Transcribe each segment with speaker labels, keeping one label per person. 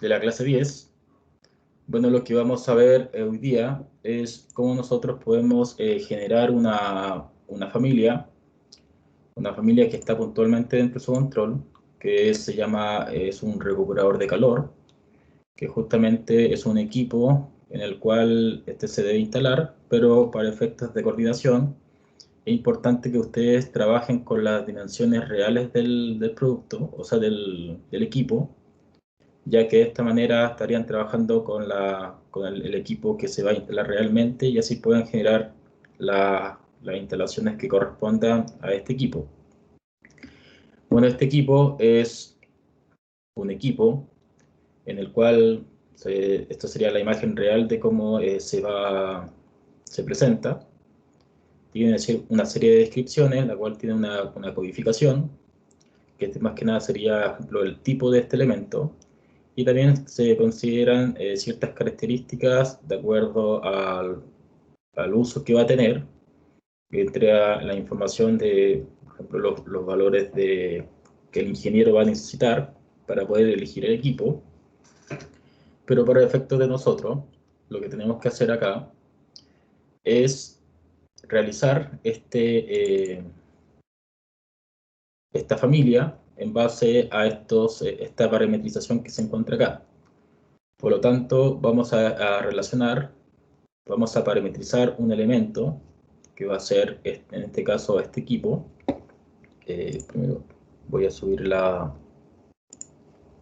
Speaker 1: de la clase 10. Bueno, lo que vamos a ver hoy día es cómo nosotros podemos generar una familia que está puntualmente dentro de su control, que se llama, es un recuperador de calor, que justamente es un equipo en el cual este se debe instalar, pero para efectos de coordinación es importante que ustedes trabajen con las dimensiones reales del producto, o sea, del equipo, ya que de esta manera estarían trabajando con el equipo que se va a instalar realmente y así pueden generar las instalaciones que correspondan a este equipo. Bueno, este equipo es un equipo en el cual esto sería la imagen real de cómo se presenta. Tiene una serie de descripciones, la cual tiene una codificación, que más que nada sería, por ejemplo, el tipo de este elemento. Y también se consideran ciertas características de acuerdo al uso que va a tener, entre la información de, por ejemplo, los valores que el ingeniero va a necesitar para poder elegir el equipo. Pero para efectos de nosotros, lo que tenemos que hacer acá es realizar esta familia en base a esta parametrización que se encuentra acá. Por lo tanto, vamos a parametrizar un elemento que va a ser, en este caso, este equipo. Primero voy a subir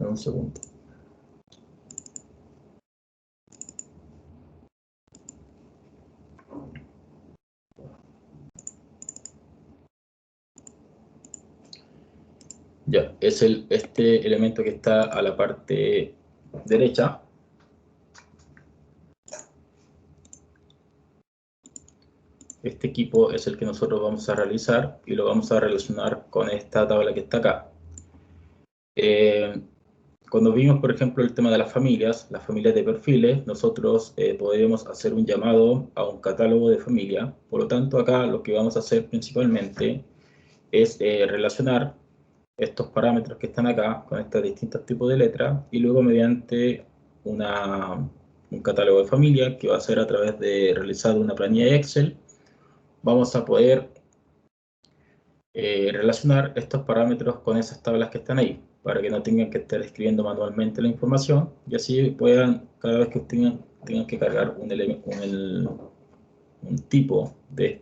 Speaker 1: un segundo. Ya, es este elemento que está a la parte derecha. Este equipo es el que nosotros vamos a realizar y lo vamos a relacionar con esta tabla que está acá. Cuando vimos, por ejemplo, el tema de las familias de perfiles, nosotros podríamos hacer un llamado a un catálogo de familia. Por lo tanto, acá lo que vamos a hacer principalmente es relacionar estos parámetros que están acá con estos distintos tipos de letras y luego mediante un catálogo de familia que va a ser a través de realizar una planilla de Excel, vamos a poder relacionar estos parámetros con esas tablas que están ahí, para que no tengan que estar escribiendo manualmente la información y así puedan, cada vez que tengan que cargar un tipo de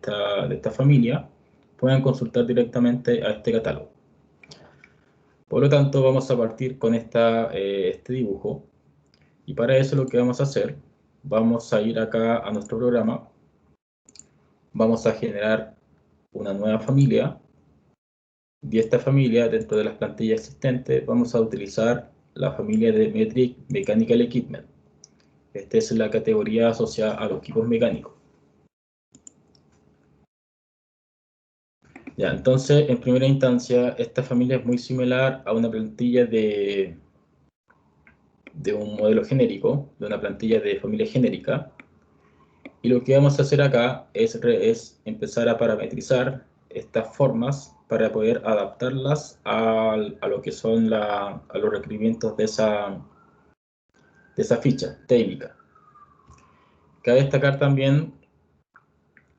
Speaker 1: esta familia, puedan consultar directamente a este catálogo. Por lo tanto, vamos a partir con este dibujo y para eso lo que vamos a hacer, vamos a ir acá a nuestro programa, vamos a generar una nueva familia. Y esta familia, dentro de las plantillas existentes, vamos a utilizar la familia de Metric Mechanical Equipment. Esta es la categoría asociada a los equipos mecánicos. Ya, entonces, en primera instancia, esta familia es muy similar a una plantilla de un modelo genérico, de una plantilla de familia genérica. Y lo que vamos a hacer acá es empezar a parametrizar estas formas para poder adaptarlas a lo que son a los requerimientos de esa ficha técnica. Cabe destacar también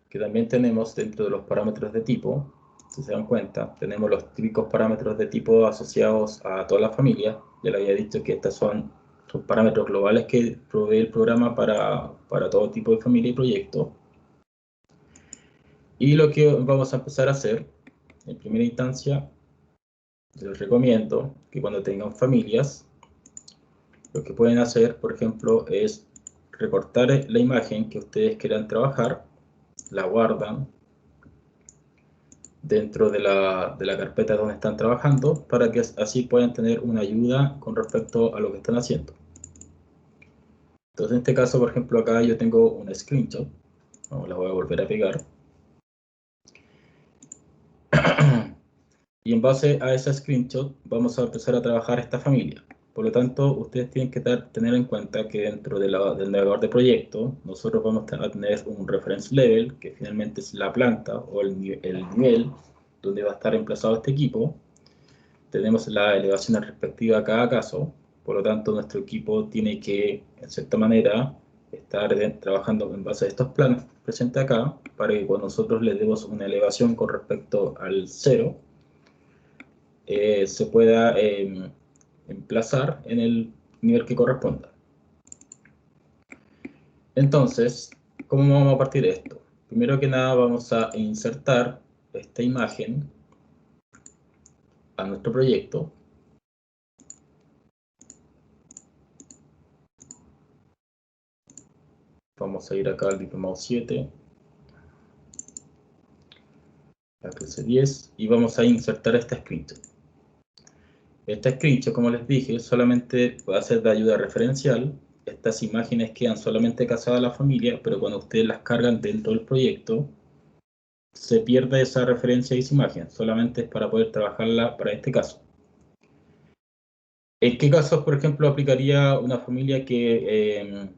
Speaker 1: que también tenemos dentro de los parámetros de tipo, si se dan cuenta, tenemos los típicos parámetros de tipo asociados a toda la familia. Ya le había dicho que estos son parámetros globales que provee el programa para todo tipo de familia y proyecto. Y lo que vamos a empezar a hacer, en primera instancia, les recomiendo que cuando tengan familias, lo que pueden hacer, por ejemplo, es recortar la imagen que ustedes quieran trabajar, la guardan dentro de la carpeta donde están trabajando para que así puedan tener una ayuda con respecto a lo que están haciendo. Entonces, en este caso, por ejemplo, acá yo tengo una screenshot, la voy a volver a pegar. Y en base a esa screenshot vamos a empezar a trabajar esta familia. Por lo tanto, ustedes tienen que tener en cuenta que dentro del navegador de proyecto, nosotros vamos a tener un reference level, que finalmente es la planta o el nivel donde va a estar emplazado este equipo. Tenemos la elevación respectiva a cada caso. Por lo tanto, nuestro equipo tiene que, en cierta manera, estar trabajando en base a estos planos presentes acá, para que cuando nosotros les demos una elevación con respecto al 0, se pueda emplazar en el nivel que corresponda. Entonces, ¿cómo vamos a partir de esto? Primero que nada vamos a insertar esta imagen a nuestro proyecto. Vamos a ir acá al diplomado 7, la clase 10, y vamos a insertar esta screenshot. Esta screenshot, como les dije, solamente va a ser de ayuda referencial. Estas imágenes quedan solamente casadas a la familia, pero cuando ustedes las cargan dentro del proyecto, se pierde esa referencia de esa imagen. Solamente es para poder trabajarla para este caso. ¿En qué casos, por ejemplo, aplicaría una familia que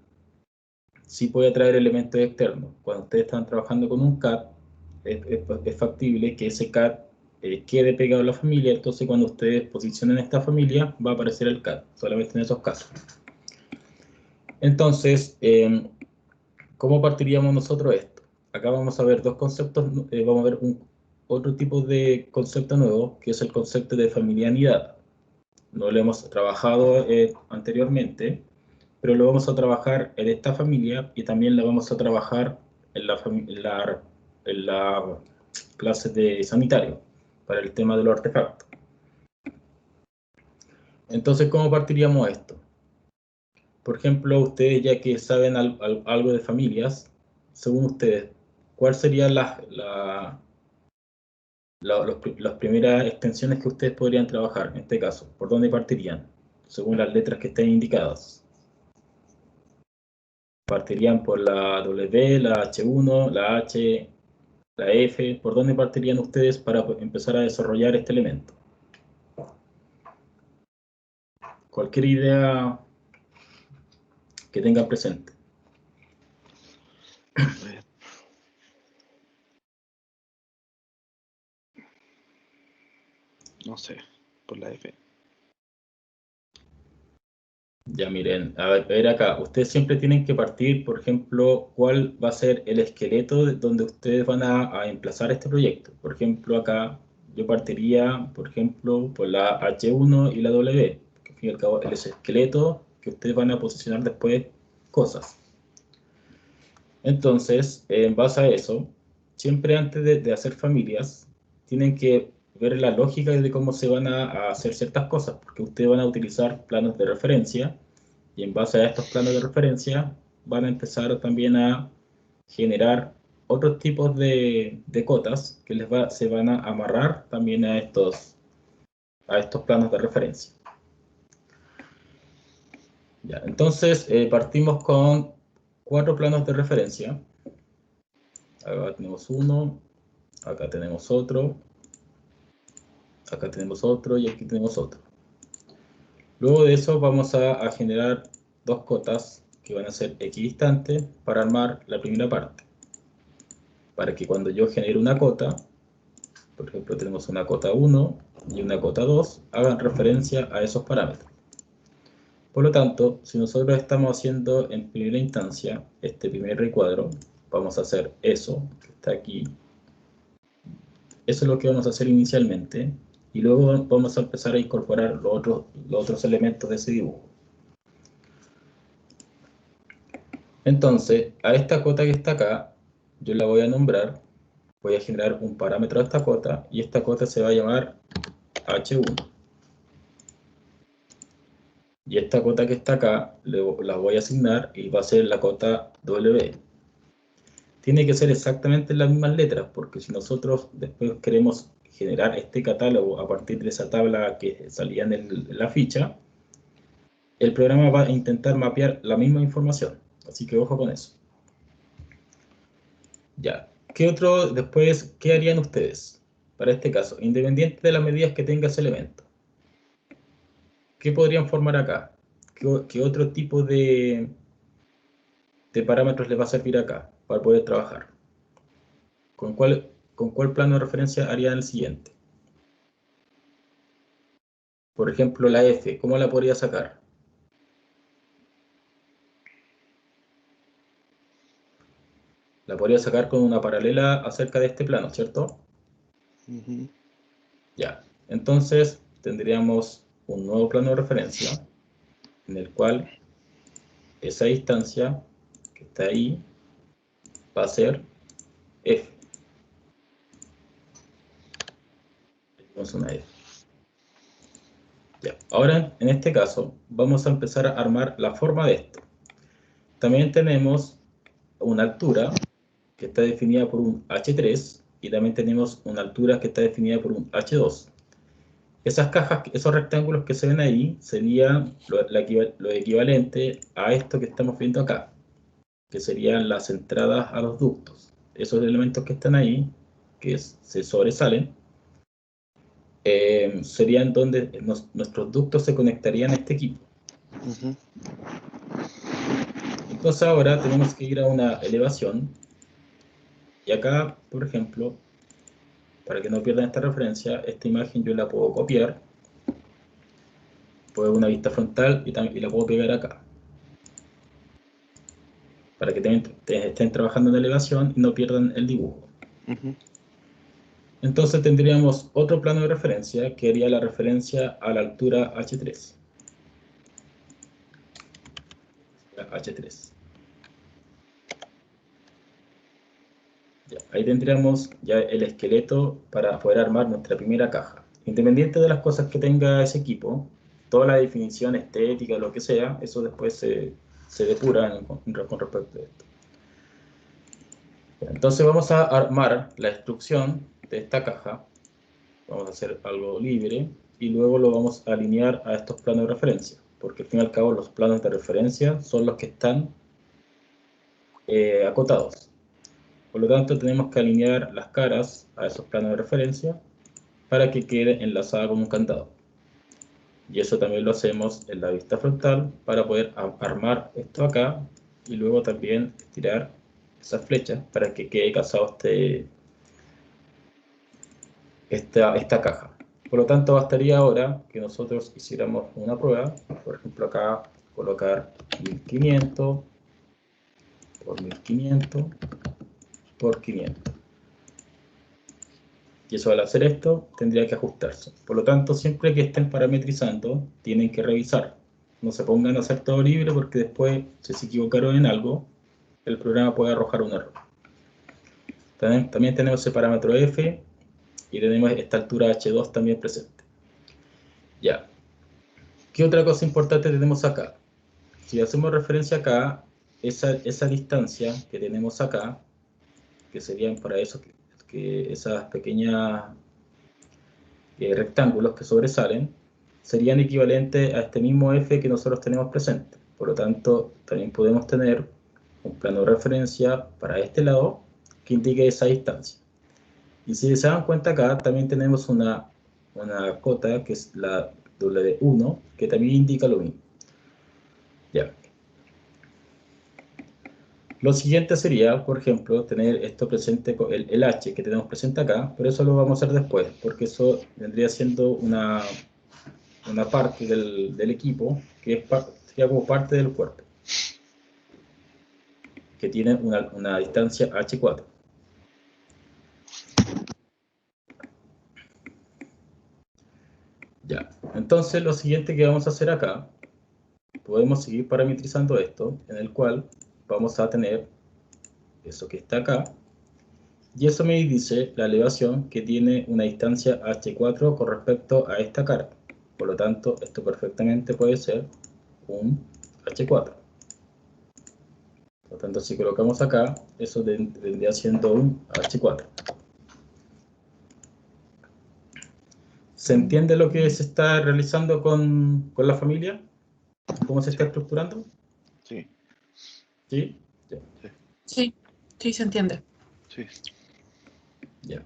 Speaker 1: sí puede traer elementos externos? Cuando ustedes están trabajando con un CAD, es factible que ese CAD quede pegado a la familia, entonces cuando ustedes posicionen esta familia va a aparecer el CAD, solamente en esos casos. Entonces, ¿cómo partiríamos nosotros esto? Acá vamos a ver dos conceptos, vamos a ver otro tipo de concepto nuevo, que es el concepto de familiaridad. No lo hemos trabajado anteriormente, pero lo vamos a trabajar en esta familia y también lo vamos a trabajar en la clase de sanitario, para el tema de los artefactos. Entonces, ¿cómo partiríamos esto? Por ejemplo, ustedes ya que saben algo de familias, según ustedes, ¿cuál serían las primeras extensiones que ustedes podrían trabajar en este caso? ¿Por dónde partirían? Según las letras que estén indicadas. Partirían por la W, la H1, la H, la F. ¿Por dónde partirían ustedes para empezar a desarrollar este elemento? Cualquier idea que tengan presente.
Speaker 2: No sé, por la F.
Speaker 1: Ya miren, a ver acá, ustedes siempre tienen que partir, por ejemplo, cuál va a ser el esqueleto donde ustedes van a emplazar este proyecto. Por ejemplo, acá yo partiría, por ejemplo, por la H1 y la W, que al fin y al cabo es el esqueleto que ustedes van a posicionar después cosas. Entonces, en base a eso, siempre antes de hacer familias, tienen que ver la lógica de cómo se van a hacer ciertas cosas, porque ustedes van a utilizar planos de referencia, y en base a estos planos de referencia van a empezar también a generar otros tipos de cotas que se van a amarrar también a estos planos de referencia. Ya, entonces, partimos con 4 planos de referencia. Acá tenemos uno, acá tenemos otro, acá tenemos otro y aquí tenemos otro. Luego de eso vamos a generar 2 cotas que van a ser equidistantes para armar la primera parte. Para que cuando yo genere una cota, por ejemplo tenemos una cota 1 y una cota 2, hagan referencia a esos parámetros. Por lo tanto, si nosotros estamos haciendo en primera instancia este primer recuadro, vamos a hacer eso que está aquí. Eso es lo que vamos a hacer inicialmente, y luego vamos a empezar a incorporar los otros elementos de ese dibujo. Entonces, a esta cota que está acá, yo la voy a nombrar, voy a generar un parámetro de esta cota, y esta cota se va a llamar H1. Y esta cota que está acá, la voy a asignar y va a ser la cota W. Tiene que ser exactamente las mismas letras, porque si nosotros después queremos generar este catálogo a partir de esa tabla que salía en la ficha, el programa va a intentar mapear la misma información. Así que ojo con eso. Ya. ¿Qué harían ustedes para este caso? Independiente de las medidas que tenga ese elemento. ¿Qué podrían formar acá? ¿Qué otro tipo de parámetros les va a servir acá para poder trabajar? ¿Con cuál plano de referencia harían el siguiente? Por ejemplo, la F, ¿cómo la podría sacar? la podría sacar con una paralela acerca de este plano, ¿cierto? Ya, entonces tendríamos un nuevo plano de referencia en el cual esa distancia que está ahí va a ser F. Tenemos una F. Ya. Ahora, en este caso, vamos a empezar a armar la forma de esto. También tenemos una altura que está definida por un H3 y también tenemos una altura que está definida por un H2. Esas cajas, esos rectángulos que se ven ahí, serían lo equivalente a esto que estamos viendo acá, que serían las entradas a los ductos. Esos elementos que están ahí, que se sobresalen, serían donde nuestros ductos se conectarían a este equipo. Entonces ahora tenemos que ir a una elevación, y acá, por ejemplo, para que no pierdan esta referencia, esta imagen yo la puedo copiar, puedo una vista frontal y la puedo pegar acá, para que estén trabajando en elevación y no pierdan el dibujo. Entonces tendríamos otro plano de referencia que haría la referencia a la altura H3. H3. Ya, ahí tendríamos ya el esqueleto para poder armar nuestra primera caja. Independiente de las cosas que tenga ese equipo, toda la definición estética, lo que sea, eso después se depura con respecto a esto. Entonces vamos a armar la instrucción de esta caja. Vamos a hacer algo libre y luego lo vamos a alinear a estos planos de referencia, porque al fin y al cabo los planos de referencia son los que están acotados. Por lo tanto, tenemos que alinear las caras a esos planos de referencia para que quede enlazada con un candado. Y eso también lo hacemos en la vista frontal para poder armar esto acá y luego también estirar esas flechas para que quede casado esta caja. Por lo tanto, bastaría ahora que nosotros hiciéramos una prueba. Por ejemplo, acá colocar 1500 por 1500 por 500. Y eso, al hacer esto, tendría que ajustarse. Por lo tanto, siempre que estén parametrizando, tienen que revisar. No se pongan a hacer todo libre porque después, si se equivocaron en algo, el programa puede arrojar un error. También tenemos ese parámetro F y tenemos esta altura H2 también presente. Ya. ¿Qué otra cosa importante tenemos acá? Si hacemos referencia acá, esa distancia que tenemos acá, que serían para eso, que esas pequeñas rectángulos que sobresalen, serían equivalentes a este mismo F que nosotros tenemos presente. Por lo tanto, también podemos tener un plano de referencia para este lado que indique esa distancia. Y si se dan cuenta acá, también tenemos una cota que es la W1, que también indica lo mismo. Ya. Lo siguiente sería, por ejemplo, tener esto presente, el H que tenemos presente acá, pero eso lo vamos a hacer después, porque eso vendría siendo una parte del equipo que sería como parte del cuerpo, que tiene una distancia H4. Ya, entonces lo siguiente que vamos a hacer acá, podemos seguir parametrizando esto, en el cual vamos a tener eso que está acá, y eso me dice la elevación que tiene una distancia H4 con respecto a esta cara. Por lo tanto, esto perfectamente puede ser un H4. Por lo tanto, si colocamos acá, eso vendría siendo un H4. ¿Se entiende lo que se está realizando con la familia? ¿Cómo se está estructurando?
Speaker 2: Sí.
Speaker 1: ¿Sí? Ya.
Speaker 3: Sí, se entiende.
Speaker 2: Sí.
Speaker 1: Ya.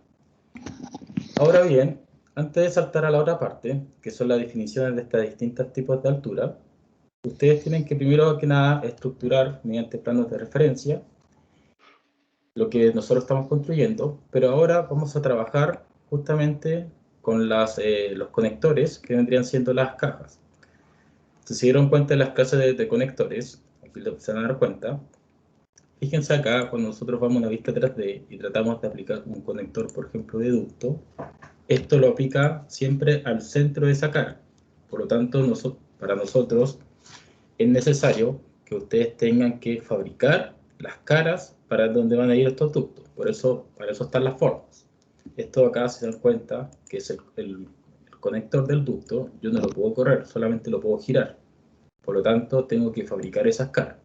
Speaker 1: Ahora bien, antes de saltar a la otra parte, que son las definiciones de estos distintos tipos de altura, ustedes tienen que primero que nada estructurar mediante planos de referencia lo que nosotros estamos construyendo, pero ahora vamos a trabajar justamente con los conectores que vendrían siendo las cajas. Si se dieron cuenta de las clases de conectores, aquí se van a dar cuenta, Fíjense acá, cuando nosotros vamos a una vista 3D y tratamos de aplicar un conector, por ejemplo, de ducto, esto lo aplica siempre al centro de esa cara. Por lo tanto, para nosotros es necesario que ustedes tengan que fabricar las caras para donde van a ir estos ductos. Para eso están las formas. Esto acá, se dan cuenta que es el conector del ducto. Yo no lo puedo correr, solamente lo puedo girar. Por lo tanto, tengo que fabricar esas caras.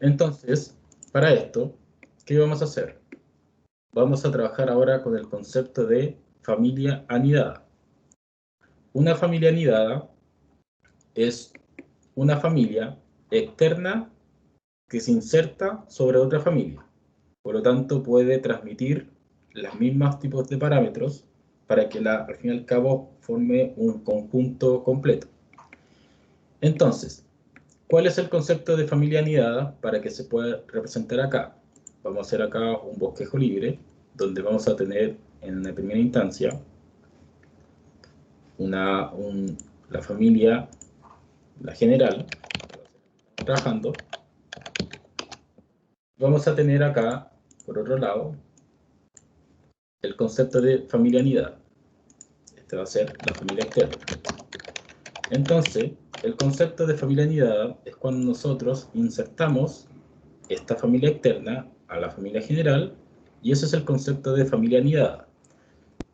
Speaker 1: Entonces, para esto, ¿qué vamos a hacer? Vamos a trabajar ahora con el concepto de familia anidada. Una familia anidada es una familia externa que se inserta sobre otra familia. Por lo tanto, puede transmitir los mismos tipos de parámetros para que al fin y al cabo forme un conjunto completo. Entonces, ¿cuál es el concepto de familia anidada para que se pueda representar acá? Vamos a hacer acá un bosquejo libre, donde vamos a tener en una primera instancia la familia, la general, trabajando. Vamos a tener acá, por otro lado, el concepto de familia anidada. Este va a ser la familia externa. Entonces, el concepto de familia anidada es cuando nosotros insertamos esta familia externa a la familia general, y ese es el concepto de familia anidada.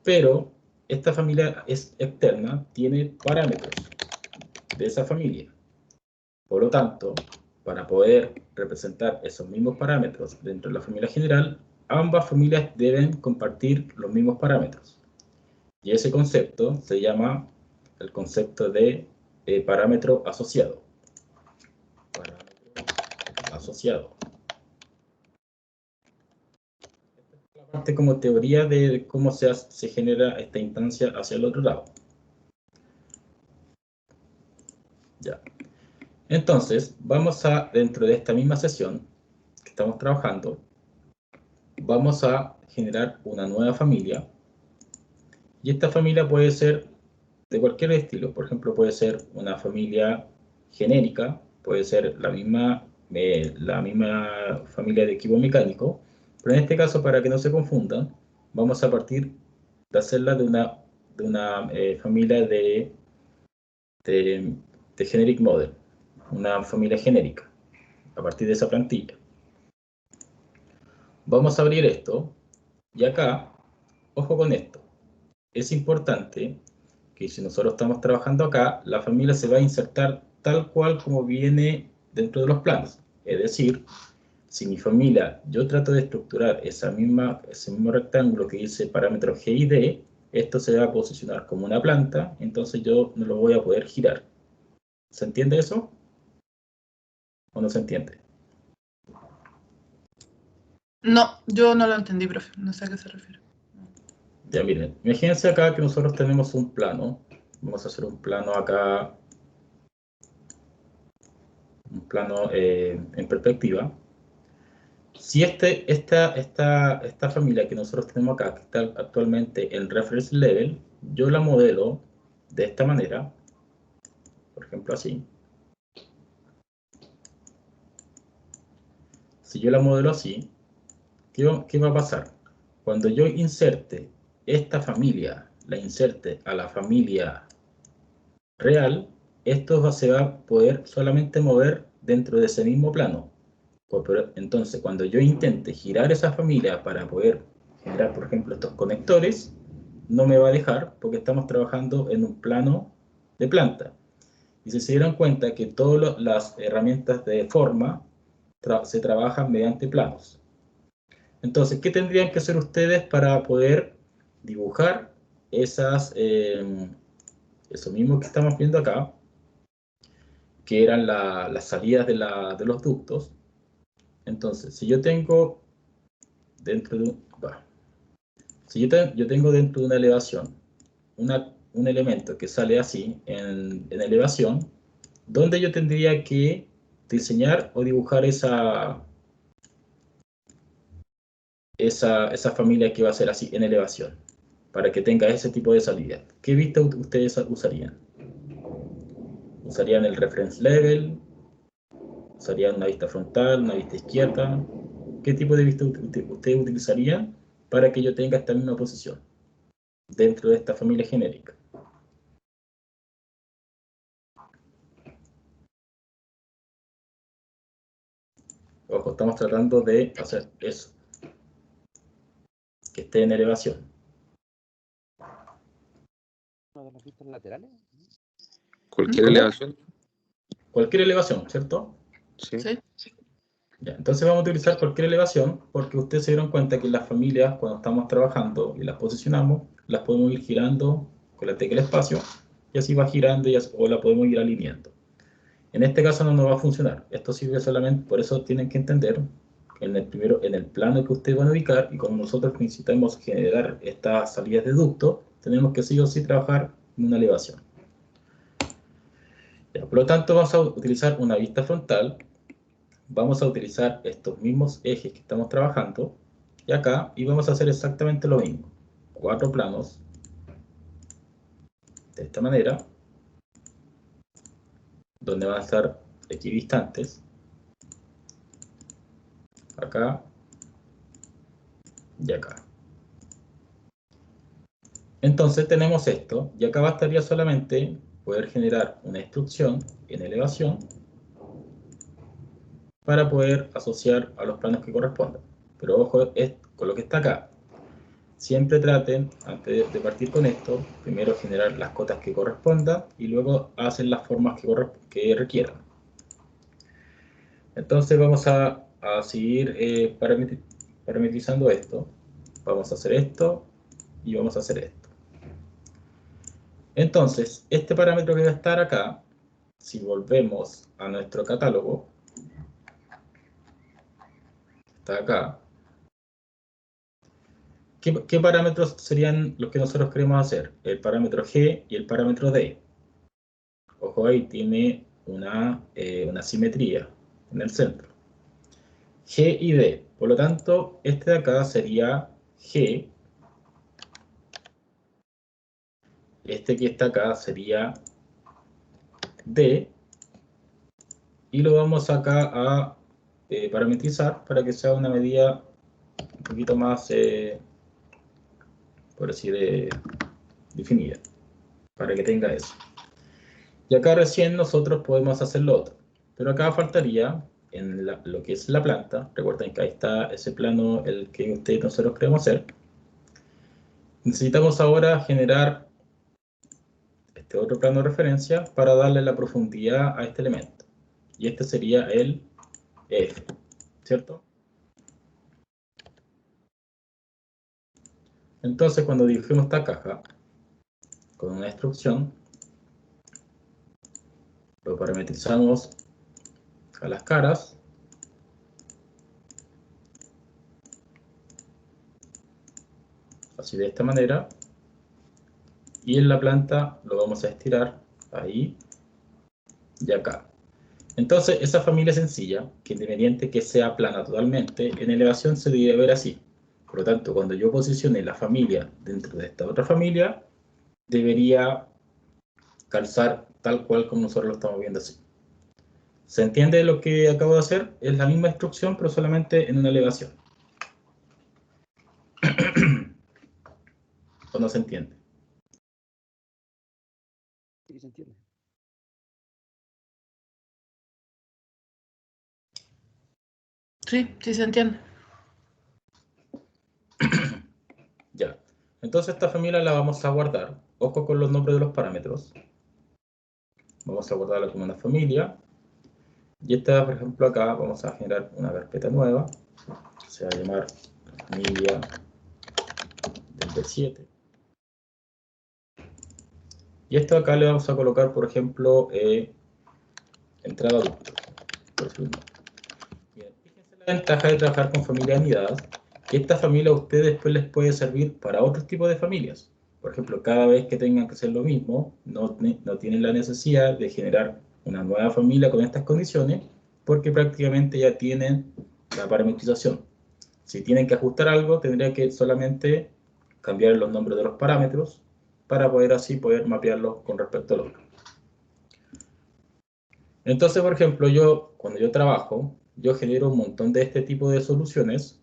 Speaker 1: Pero esta familia externa tiene parámetros de esa familia. Por lo tanto, para poder representar esos mismos parámetros dentro de la familia general, ambas familias deben compartir los mismos parámetros. Y ese concepto se llama el concepto de parámetro asociado. Parámetro asociado. Esta es la parte como teoría de cómo se genera esta instancia hacia el otro lado. Ya. Entonces, dentro de esta misma sesión que estamos trabajando, vamos a generar una nueva familia. Y esta familia puede ser de cualquier estilo. Por ejemplo, puede ser una familia genérica, puede ser la misma familia de equipo mecánico, pero en este caso, para que no se confundan, vamos a partir de hacerla de una familia de generic model, una familia genérica, a partir de esa plantilla. Vamos a abrir esto, y acá, ojo con esto, es importante que si nosotros estamos trabajando acá, la familia se va a insertar tal cual como viene dentro de los planos. Es decir, si mi familia, yo trato de estructurar ese mismo rectángulo que dice parámetros G y D, esto se va a posicionar como una planta, entonces yo no lo voy a poder girar. ¿Se entiende eso? ¿O no se entiende?
Speaker 3: No, yo no lo entendí, profe. No sé a qué se refiere.
Speaker 1: Ya miren, imagínense acá que nosotros tenemos un plano. Vamos a hacer un plano acá, un plano en perspectiva. Si esta familia que nosotros tenemos acá, que está actualmente en reference level, yo la modelo de esta manera, por ejemplo así. Si yo la modelo así, ¿qué va a pasar? Cuando yo inserte esta familia, la inserte a la familia real, esto se va a poder solamente mover dentro de ese mismo plano. Entonces, cuando yo intente girar esa familia para poder generar, por ejemplo, estos conectores, no me va a dejar porque estamos trabajando en un plano de planta. Y si se dieron cuenta que todas las herramientas de forma se trabajan mediante planos. Entonces, ¿qué tendrían que hacer ustedes para poder dibujar eso mismo que estamos viendo acá, que eran las salidas de los ductos? Entonces, si yo tengo dentro de yo tengo dentro de una elevación un elemento que sale así en elevación, ¿dónde yo tendría que diseñar o dibujar esa familia que va a ser así en elevación, para que tenga ese tipo de salida? ¿Qué vista ustedes usarían? ¿Usarían el reference level? ¿Sería una vista frontal, una vista izquierda? ¿Qué tipo de vista ustedes utilizarían para que yo tenga esta misma posición dentro de esta familia genérica? Ojo, estamos tratando de hacer eso, que esté en elevación.
Speaker 4: ¿Uno de los vistos laterales?
Speaker 2: Cualquier
Speaker 1: ¿Cómo?
Speaker 2: elevación.
Speaker 1: Cualquier elevación, ¿cierto?
Speaker 2: Sí.
Speaker 3: Sí.
Speaker 1: Ya, entonces vamos a utilizar cualquier elevación porque ustedes se dieron cuenta que las familias, cuando estamos trabajando y las posicionamos, las podemos ir girando con la tecla espacio y así va girando o la podemos ir alineando. En este caso no nos va a funcionar. Esto sirve solamente, por eso tienen que entender en el plano que ustedes van a ubicar, y como nosotros necesitamos generar estas salidas de ducto, tenemos que sí o sí trabajar en una elevación. Ya, por lo tanto, vamos a utilizar una vista frontal. Vamos a utilizar estos mismos ejes que estamos trabajando y acá, y vamos a hacer exactamente lo mismo. 4 planos de esta manera, donde van a estar equidistantes, acá y acá. Entonces tenemos esto, y acá bastaría solamente poder generar una instrucción en elevación para poder asociar a los planos que correspondan. Pero ojo con lo que está acá. Siempre traten, antes de partir con esto, primero generar las cotas que correspondan y luego hacen las formas que requieran. Entonces vamos a seguir parametrizando esto. Vamos a hacer esto y vamos a hacer esto. Entonces, este parámetro que va a estar acá, si volvemos a nuestro catálogo, está acá. ¿Qué parámetros serían los que nosotros queremos hacer? El parámetro G y el parámetro D. Ojo, ahí tiene una simetría en el centro. G y D. Por lo tanto, este de acá sería G. Este que está acá sería D. Y lo vamos acá a parametrizar para que sea una medida un poquito más, por así definida, para que tenga eso. Y acá recién nosotros podemos hacer lo otro. Pero acá faltaría, en lo que es la planta, recuerden que ahí está ese plano, el que nosotros queremos hacer. Necesitamos ahora generar este otro plano de referencia para darle la profundidad a este elemento. Y este sería el F, ¿cierto? Entonces, cuando dibujemos esta caja con una instrucción, lo parametrizamos a las caras. Así de esta manera. Y en la planta lo vamos a estirar ahí y acá. Entonces, esa familia sencilla, que independiente que sea plana totalmente, en elevación se debe ver así. Por lo tanto, cuando yo posicione la familia dentro de esta otra familia, debería calzar tal cual como nosotros lo estamos viendo así. ¿Se entiende lo que acabo de hacer? Es la misma instrucción, pero solamente en una elevación. ¿O no se entiende?
Speaker 4: Sí, se entiende.
Speaker 3: Sí, sí se entiende.
Speaker 1: Ya. Entonces esta familia la vamos a guardar. Ojo con los nombres de los parámetros. Vamos a guardarla como una familia. Y esta, por ejemplo, acá vamos a generar una carpeta nueva. Que se va a llamar familia del B7. Y esto acá le vamos a colocar, por ejemplo, entrada ducto. Bien, fíjense la ventaja de trabajar con familias anidadas, que esta familia a ustedes después les puede servir para otros tipos de familias. Por ejemplo, cada vez que tengan que hacer lo mismo, no tienen la necesidad de generar una nueva familia con estas condiciones, porque prácticamente ya tienen la parametrización. Si tienen que ajustar algo, tendrían que solamente cambiar los nombres de los parámetros para poder así mapearlos con respecto al otro. Entonces, por ejemplo, yo cuando yo trabajo, yo genero un montón de este tipo de soluciones.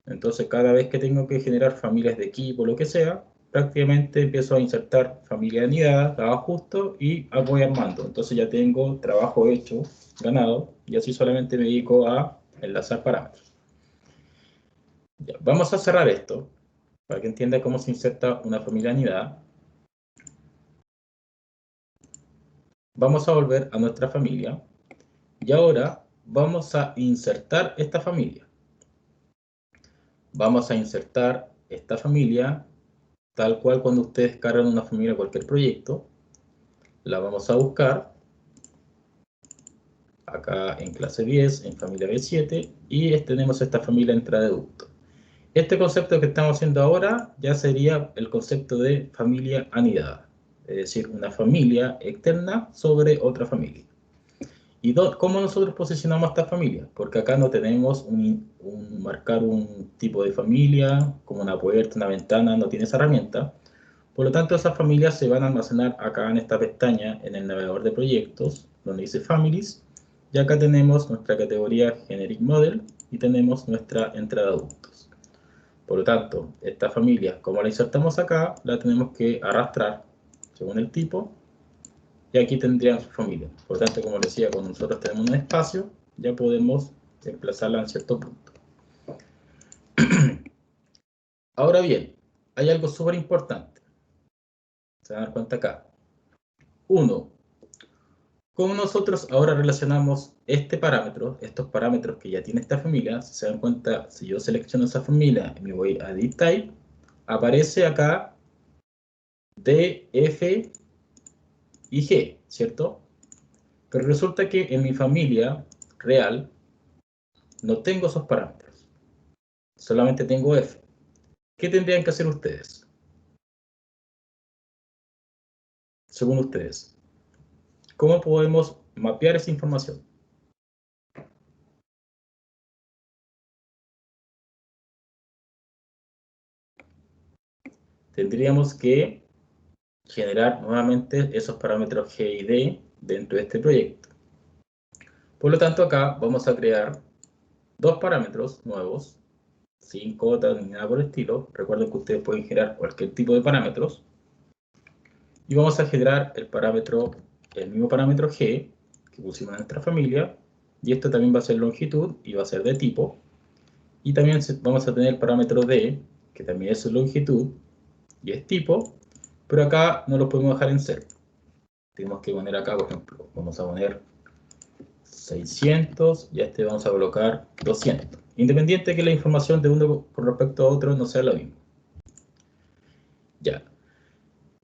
Speaker 1: Entonces, cada vez que tengo que generar familias de equipo, lo que sea, prácticamente empiezo a insertar familia de unidad, la ajusto y voy armando. Entonces ya tengo trabajo hecho, ganado, y así solamente me dedico a enlazar parámetros. Ya, vamos a cerrar esto para que entienda cómo se inserta una familia de unidad. Vamos a volver a nuestra familia y ahora vamos a insertar esta familia. Vamos a insertar esta familia tal cual cuando ustedes cargan una familia de cualquier proyecto. La vamos a buscar acá en clase 10, en familia B7, y tenemos esta familia entrada de ducto. Este concepto que estamos haciendo ahora ya sería el concepto de familia anidada, es decir, una familia externa sobre otra familia. ¿Y cómo nosotros posicionamos a esta familia? Porque acá no tenemos marcar un tipo de familia, como una puerta, una ventana, no tiene esa herramienta. Por lo tanto, esas familias se van a almacenar acá en esta pestaña, en el navegador de proyectos, donde dice Families. Y acá tenemos nuestra categoría Generic Model y tenemos nuestra entrada de adultos. Por lo tanto, esta familia, como la insertamos acá, la tenemos que arrastrar según el tipo. Y aquí tendrían su familia. Por lo tanto, como les decía, cuando nosotros tenemos un espacio, ya podemos desplazarla en cierto punto. Ahora bien, hay algo súper importante. Se van a dar cuenta acá. 1. ¿Cómo nosotros ahora relacionamos este parámetro, estos parámetros que ya tiene esta familia? Si se dan cuenta, si yo selecciono esa familia y me voy a Edit Type, aparece acá D, F y G, ¿cierto? Pero resulta que en mi familia real no tengo esos parámetros. Solamente tengo F. ¿Qué tendrían que hacer ustedes? Según ustedes. ¿Cómo podemos mapear esa información? Tendríamos que generar nuevamente esos parámetros G y D dentro de este proyecto. Por lo tanto, acá vamos a crear dos parámetros nuevos, sin cotas ni nada por el estilo. Recuerden que ustedes pueden generar cualquier tipo de parámetros. Y vamos a generar el mismo parámetro G que pusimos en nuestra familia. Y esto también va a ser longitud y va a ser de tipo. Y también vamos a tener el parámetro D, que también es longitud y es tipo. Pero acá no lo podemos dejar en 0. Tenemos que poner acá, por ejemplo, vamos a poner 600 y a este vamos a colocar 200. Independiente de que la información de uno con respecto a otro no sea la misma. Ya.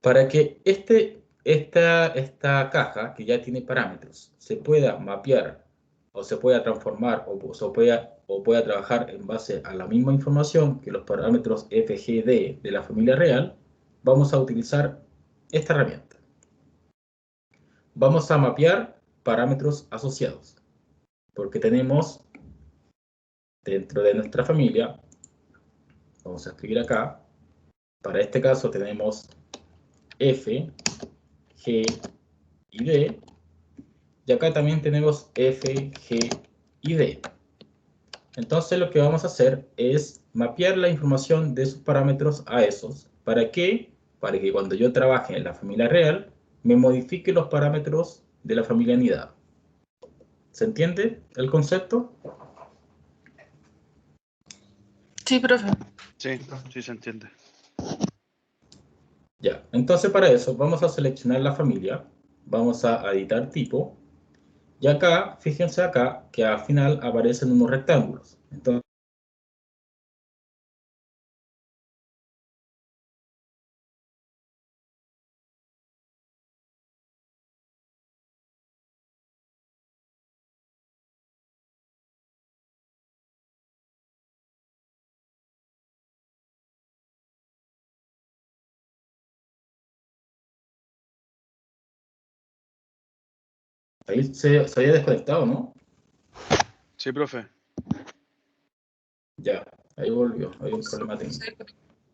Speaker 1: Para que esta caja, que ya tiene parámetros, se pueda mapear o se pueda transformar o pueda trabajar en base a la misma información que los parámetros FGD de la familia real, vamos a utilizar esta herramienta. Vamos a mapear parámetros asociados, porque tenemos dentro de nuestra familia, vamos a escribir acá, para este caso tenemos F, G y D, y acá también tenemos F, G y D. Entonces lo que vamos a hacer es mapear la información de esos parámetros a esos. ¿Para qué? Para que cuando yo trabaje en la familia real, me modifique los parámetros de la familia anidada. ¿Se entiende el concepto?
Speaker 3: Sí, profe.
Speaker 5: Sí, sí se entiende.
Speaker 1: Ya, entonces para eso vamos a seleccionar la familia, vamos a editar tipo, y acá, fíjense acá, que al final aparecen unos rectángulos. Entonces, ahí se había desconectado, ¿no?
Speaker 5: Sí, profe.
Speaker 1: Ya, ahí volvió, hay un problema técnico.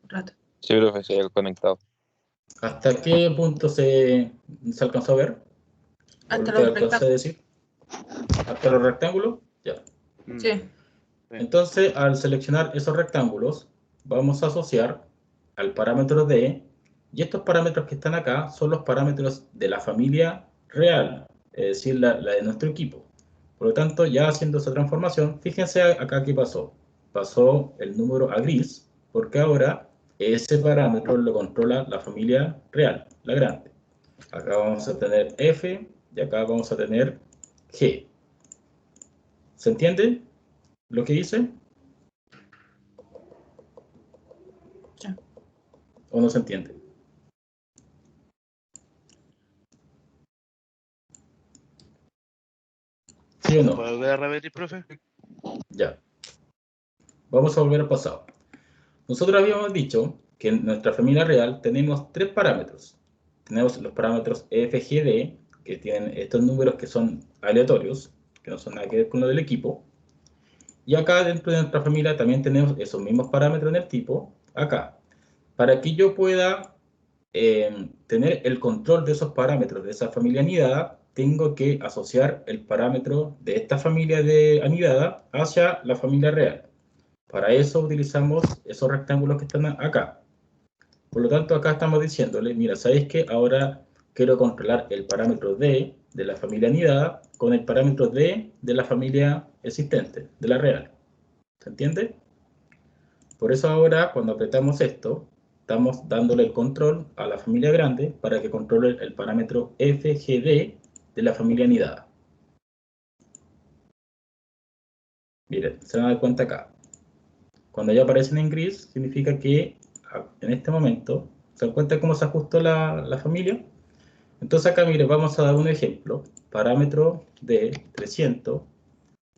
Speaker 3: Rato.
Speaker 2: Sí, profe, se había conectado.
Speaker 1: ¿Hasta qué punto se alcanzó a ver? ¿O
Speaker 3: Hasta
Speaker 1: lo que
Speaker 3: los
Speaker 1: alcancé a decir? ¿Hasta los rectángulos? Ya.
Speaker 3: Sí.
Speaker 1: Entonces, al seleccionar esos rectángulos, vamos a asociar al parámetro D, y estos parámetros que están acá son los parámetros de la familia real, es decir, la de nuestro equipo. Por lo tanto, ya haciendo esa transformación, fíjense acá qué pasó. Pasó el número a gris, porque ahora ese parámetro lo controla la familia real, la grande. Acá vamos a tener F y acá vamos a tener G. ¿Se entiende lo que hice?
Speaker 3: Sí.
Speaker 1: ¿O no se entiende? ¿Sí o no?
Speaker 5: ¿Puedo volver a repetir, profe?
Speaker 1: Ya. Vamos a volver al pasado. Nosotros habíamos dicho que en nuestra familia real tenemos tres parámetros. Tenemos los parámetros FGD, que tienen estos números que son aleatorios, que no son nada que ver con lo del equipo. Y acá dentro de nuestra familia también tenemos esos mismos parámetros en el tipo, acá. Para que yo pueda tener el control de esos parámetros de esa familia anidada, tengo que asociar el parámetro de esta familia de anidada hacia la familia real. Para eso utilizamos esos rectángulos que están acá. Por lo tanto, acá estamos diciéndole, mira, ¿sabéis qué? Ahora quiero controlar el parámetro D de la familia anidada con el parámetro D de la familia existente, de la real. ¿Se entiende? Por eso ahora, cuando apretamos esto, estamos dándole el control a la familia grande para que controle el parámetro FGD de la familia anidada. Miren, se van a dar cuenta acá. Cuando ya aparecen en gris, significa que en este momento, ¿se dan cuenta cómo se ajustó la familia? Entonces acá, mire, vamos a dar un ejemplo. Parámetro de 300.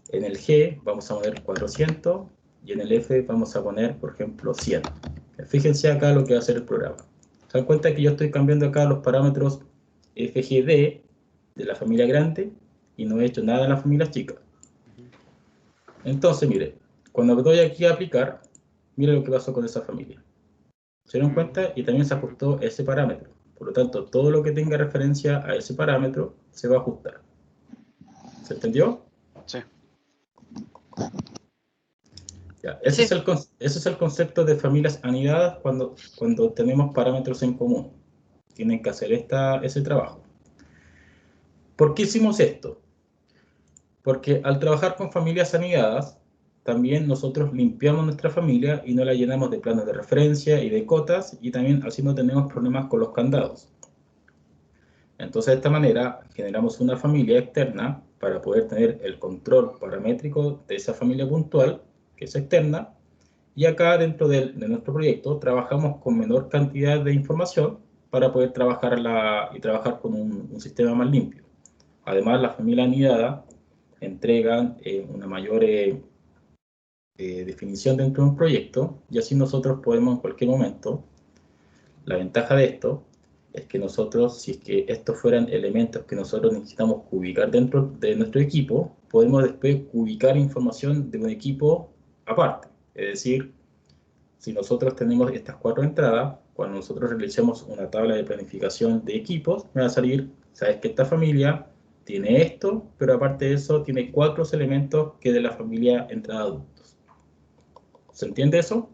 Speaker 1: En el G vamos a poner 400 y en el F vamos a poner, por ejemplo, 100. Fíjense acá lo que va a hacer el programa. ¿Se dan cuenta que yo estoy cambiando acá los parámetros FGD de la familia grande y no he hecho nada en la familia chica? Entonces, mire, cuando doy aquí a aplicar, mire lo que pasó con esa familia. ¿Se dieron cuenta? Y también se ajustó ese parámetro. Por lo tanto, todo lo que tenga referencia a ese parámetro se va a ajustar. ¿Se entendió?
Speaker 5: Sí.
Speaker 1: Ya, ese es el concepto de familias anidadas cuando tenemos parámetros en común. Tienen que hacer ese trabajo. ¿Por qué hicimos esto? Porque al trabajar con familias anidadas, también nosotros limpiamos nuestra familia y no la llenamos de planos de referencia y de cotas, y también así no tenemos problemas con los candados. Entonces, de esta manera, generamos una familia externa para poder tener el control paramétrico de esa familia puntual, que es externa, y acá dentro de nuestro proyecto trabajamos con menor cantidad de información para poder trabajar con un sistema más limpio. Además, la familia anidada entregan una mayor definición dentro de un proyecto, y así nosotros podemos en cualquier momento. La ventaja de esto es que nosotros, si es que estos fueran elementos que nosotros necesitamos ubicar dentro de nuestro equipo, podemos después ubicar información de un equipo aparte. Es decir, si nosotros tenemos estas 4 entradas, cuando nosotros realicemos una tabla de planificación de equipos, me va a salir, sabes que esta familia tiene esto, pero aparte de eso tiene 4 elementos que de la familia entrada adultos. ¿Se entiende eso?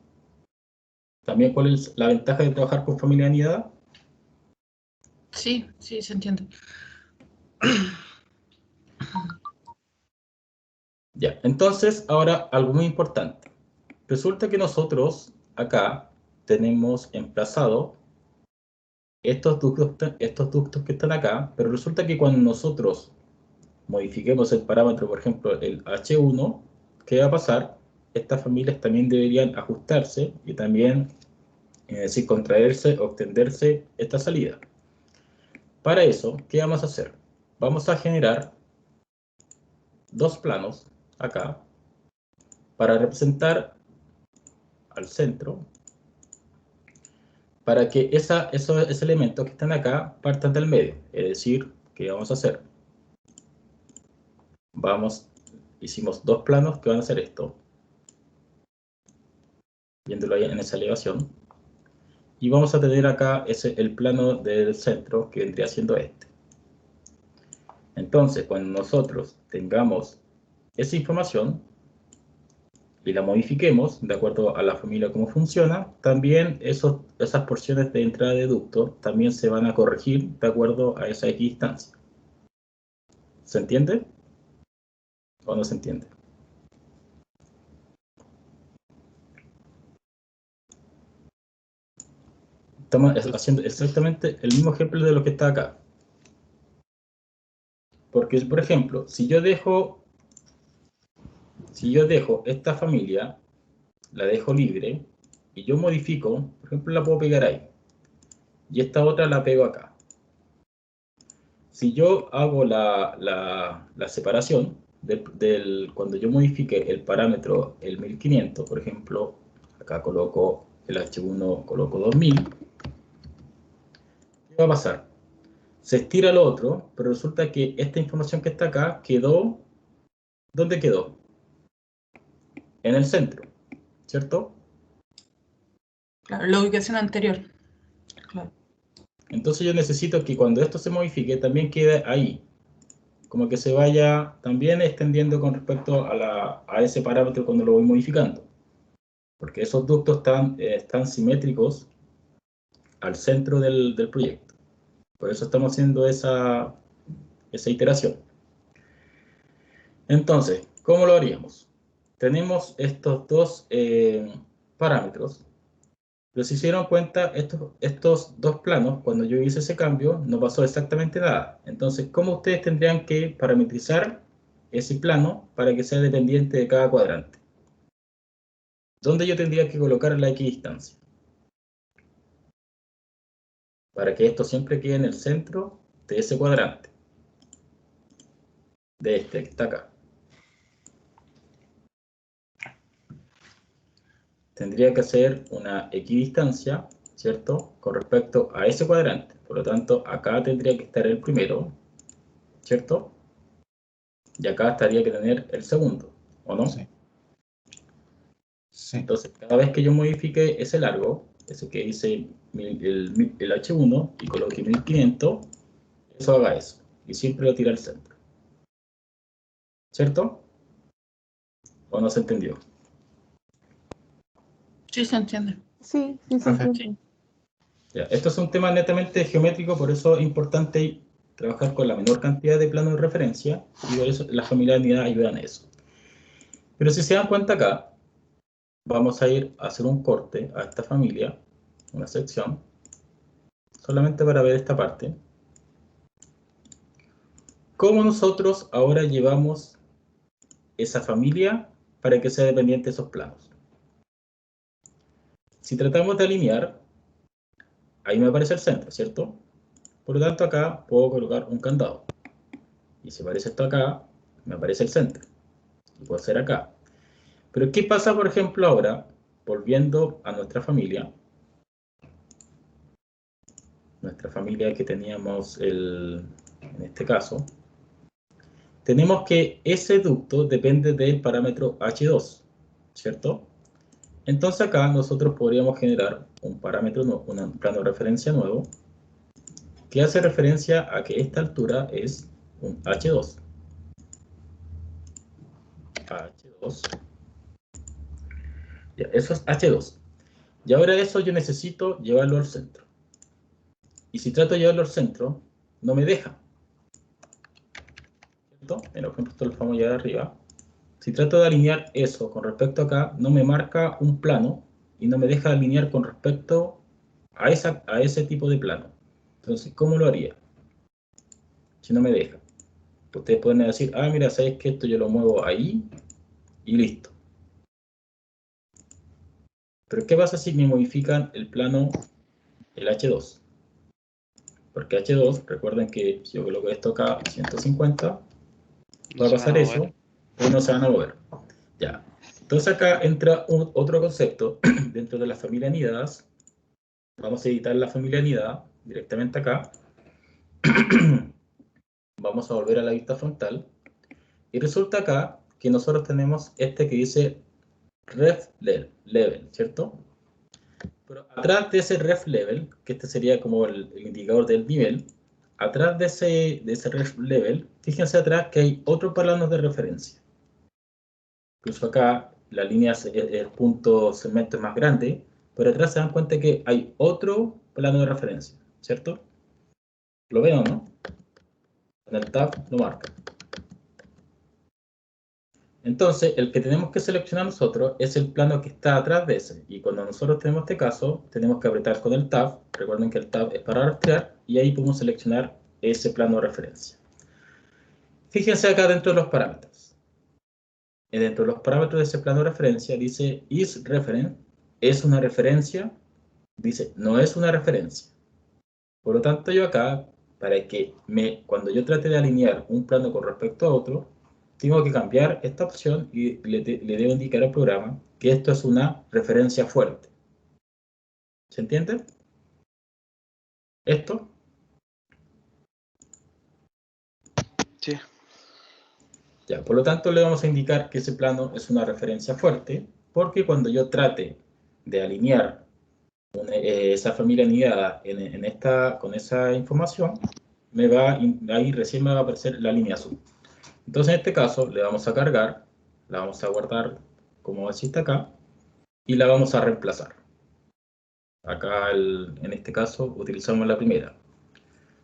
Speaker 1: También, ¿cuál es la ventaja de trabajar con familia anidada?
Speaker 3: Sí, sí, se entiende.
Speaker 1: Ya, entonces, ahora algo muy importante. Resulta que nosotros acá tenemos emplazado estos ductos que están acá, pero resulta que cuando nosotros modifiquemos el parámetro, por ejemplo, el H1, ¿qué va a pasar? Estas familias también deberían ajustarse y también, es decir, contraerse o extenderse esta salida. Para eso, ¿qué vamos a hacer? Vamos a generar dos planos acá para representar al centro, para que esos elementos que están acá partan del medio. Es decir, ¿qué vamos a hacer? Hicimos dos planos que van a hacer esto, viéndolo ahí en esa elevación. Y vamos a tener acá el plano del centro, que vendría siendo este. Entonces, cuando nosotros tengamos esa información y la modifiquemos de acuerdo a la familia cómo funciona, también esas porciones de entrada de ducto también se van a corregir de acuerdo a esa equidistancia. ¿Se entiende? ¿O no se entiende? Estamos haciendo exactamente el mismo ejemplo de lo que está acá. Porque, por ejemplo, si yo dejo esta familia, la dejo libre, y yo modifico, por ejemplo, la puedo pegar ahí, y esta otra la pego acá. Si yo hago la separación, cuando yo modifique el parámetro, el 1500, por ejemplo, acá coloco el H1, coloco 2000, ¿qué va a pasar? Se estira lo otro, pero resulta que esta información que está acá quedó, ¿dónde quedó? En el centro, ¿cierto?
Speaker 3: Claro, la ubicación anterior. Claro.
Speaker 1: Entonces yo necesito que cuando esto se modifique también quede ahí, como que se vaya también extendiendo con respecto a ese parámetro cuando lo voy modificando, porque esos ductos están simétricos al centro del proyecto. Por eso estamos haciendo esa iteración. Entonces, ¿cómo lo haríamos? Tenemos estos dos parámetros, pero si se dieron cuenta, estos dos planos, cuando yo hice ese cambio, no pasó exactamente nada. Entonces, ¿cómo ustedes tendrían que parametrizar ese plano para que sea dependiente de cada cuadrante? ¿Dónde yo tendría que colocar la equidistancia? Para que esto siempre quede en el centro de ese cuadrante. De este que está acá. Tendría que hacer una equidistancia, ¿cierto? Con respecto a ese cuadrante. Por lo tanto, acá tendría que estar el primero, ¿cierto? Y acá estaría que tener el segundo, ¿o no?
Speaker 6: Sí. Sí.
Speaker 1: Entonces, cada vez que yo modifique ese largo, ese que dice el H1 y coloque 1500, eso haga eso. Y siempre lo tira al centro. ¿Cierto? ¿O no se entendió?
Speaker 3: Sí, se entiende.
Speaker 7: Sí, sí, se
Speaker 6: Profe.
Speaker 7: entiende.
Speaker 1: Ya, esto es un tema netamente geométrico, por eso es importante trabajar con la menor cantidad de planos de referencia, y por eso las familias de unidad ayudan a eso. Pero si se dan cuenta acá, vamos a ir a hacer un corte a esta familia, una sección, solamente para ver esta parte. ¿Cómo nosotros ahora llevamos esa familia para que sea dependiente de esos planos? Si tratamos de alinear, ahí me aparece el centro, ¿cierto? Por lo tanto, acá puedo colocar un candado. Y si aparece esto acá, me aparece el centro. Y puedo hacer acá. Pero ¿qué pasa, por ejemplo, ahora, volviendo a nuestra familia? Nuestra familia que teníamos en este caso. Tenemos que ese ducto depende del parámetro H2, ¿cierto? Entonces acá nosotros podríamos generar un parámetro, un plano de referencia nuevo, que hace referencia a que esta altura es un H2. H2. Ya, eso es H2. Y ahora eso yo necesito llevarlo al centro. Y si trato de llevarlo al centro, no me deja. ¿Cierto? En el ejemplo, esto lo vamos a llevar arriba. Si trato de alinear eso con respecto a acá, no me marca un plano y no me deja alinear con respecto a ese tipo de plano. Entonces, ¿cómo lo haría? Si no me deja. Ustedes pueden decir, ah, mira, ¿sabes que esto yo lo muevo ahí y listo? Pero ¿qué pasa si me modifican el plano, el H2? Porque H2, recuerden que si yo coloco esto acá, 150, va a pasar eso, y no se van a mover. Ya. Entonces acá entra otro concepto dentro de la familia anidadas. Vamos a editar la familia anidada directamente acá. Vamos a volver a la vista frontal. Y resulta acá que nosotros tenemos este que dice ref level, ¿cierto? Pero atrás de ese ref level, que este sería como el indicador del nivel, atrás de ese ref level, fíjense atrás que hay otro plano de referencia. Incluso acá la línea, el punto segmento es más grande, pero atrás se dan cuenta que hay otro plano de referencia, ¿cierto? ¿Lo ven o no? En el tab lo marca. Entonces, el que tenemos que seleccionar nosotros es el plano que está atrás de ese. Y cuando nosotros tenemos este caso, tenemos que apretar con el tab. Recuerden que el tab es para rastrear y ahí podemos seleccionar ese plano de referencia. Fíjense acá dentro de los parámetros. Y dentro de los parámetros de ese plano de referencia dice isReferent, es una referencia, dice no es una referencia. Por lo tanto, yo acá, para que cuando yo trate de alinear un plano con respecto a otro, tengo que cambiar esta opción y le debo indicar al programa que esto es una referencia fuerte. ¿Se entiende? ¿Esto?
Speaker 5: Sí.
Speaker 1: Ya, por lo tanto, le vamos a indicar que ese plano es una referencia fuerte, porque cuando yo trate de alinear esa familia anidada con esa información, ahí recién me va a aparecer la línea azul. Entonces, en este caso, le vamos a cargar, la vamos a guardar como existe acá, y la vamos a reemplazar. Acá, en este caso, utilizamos la primera,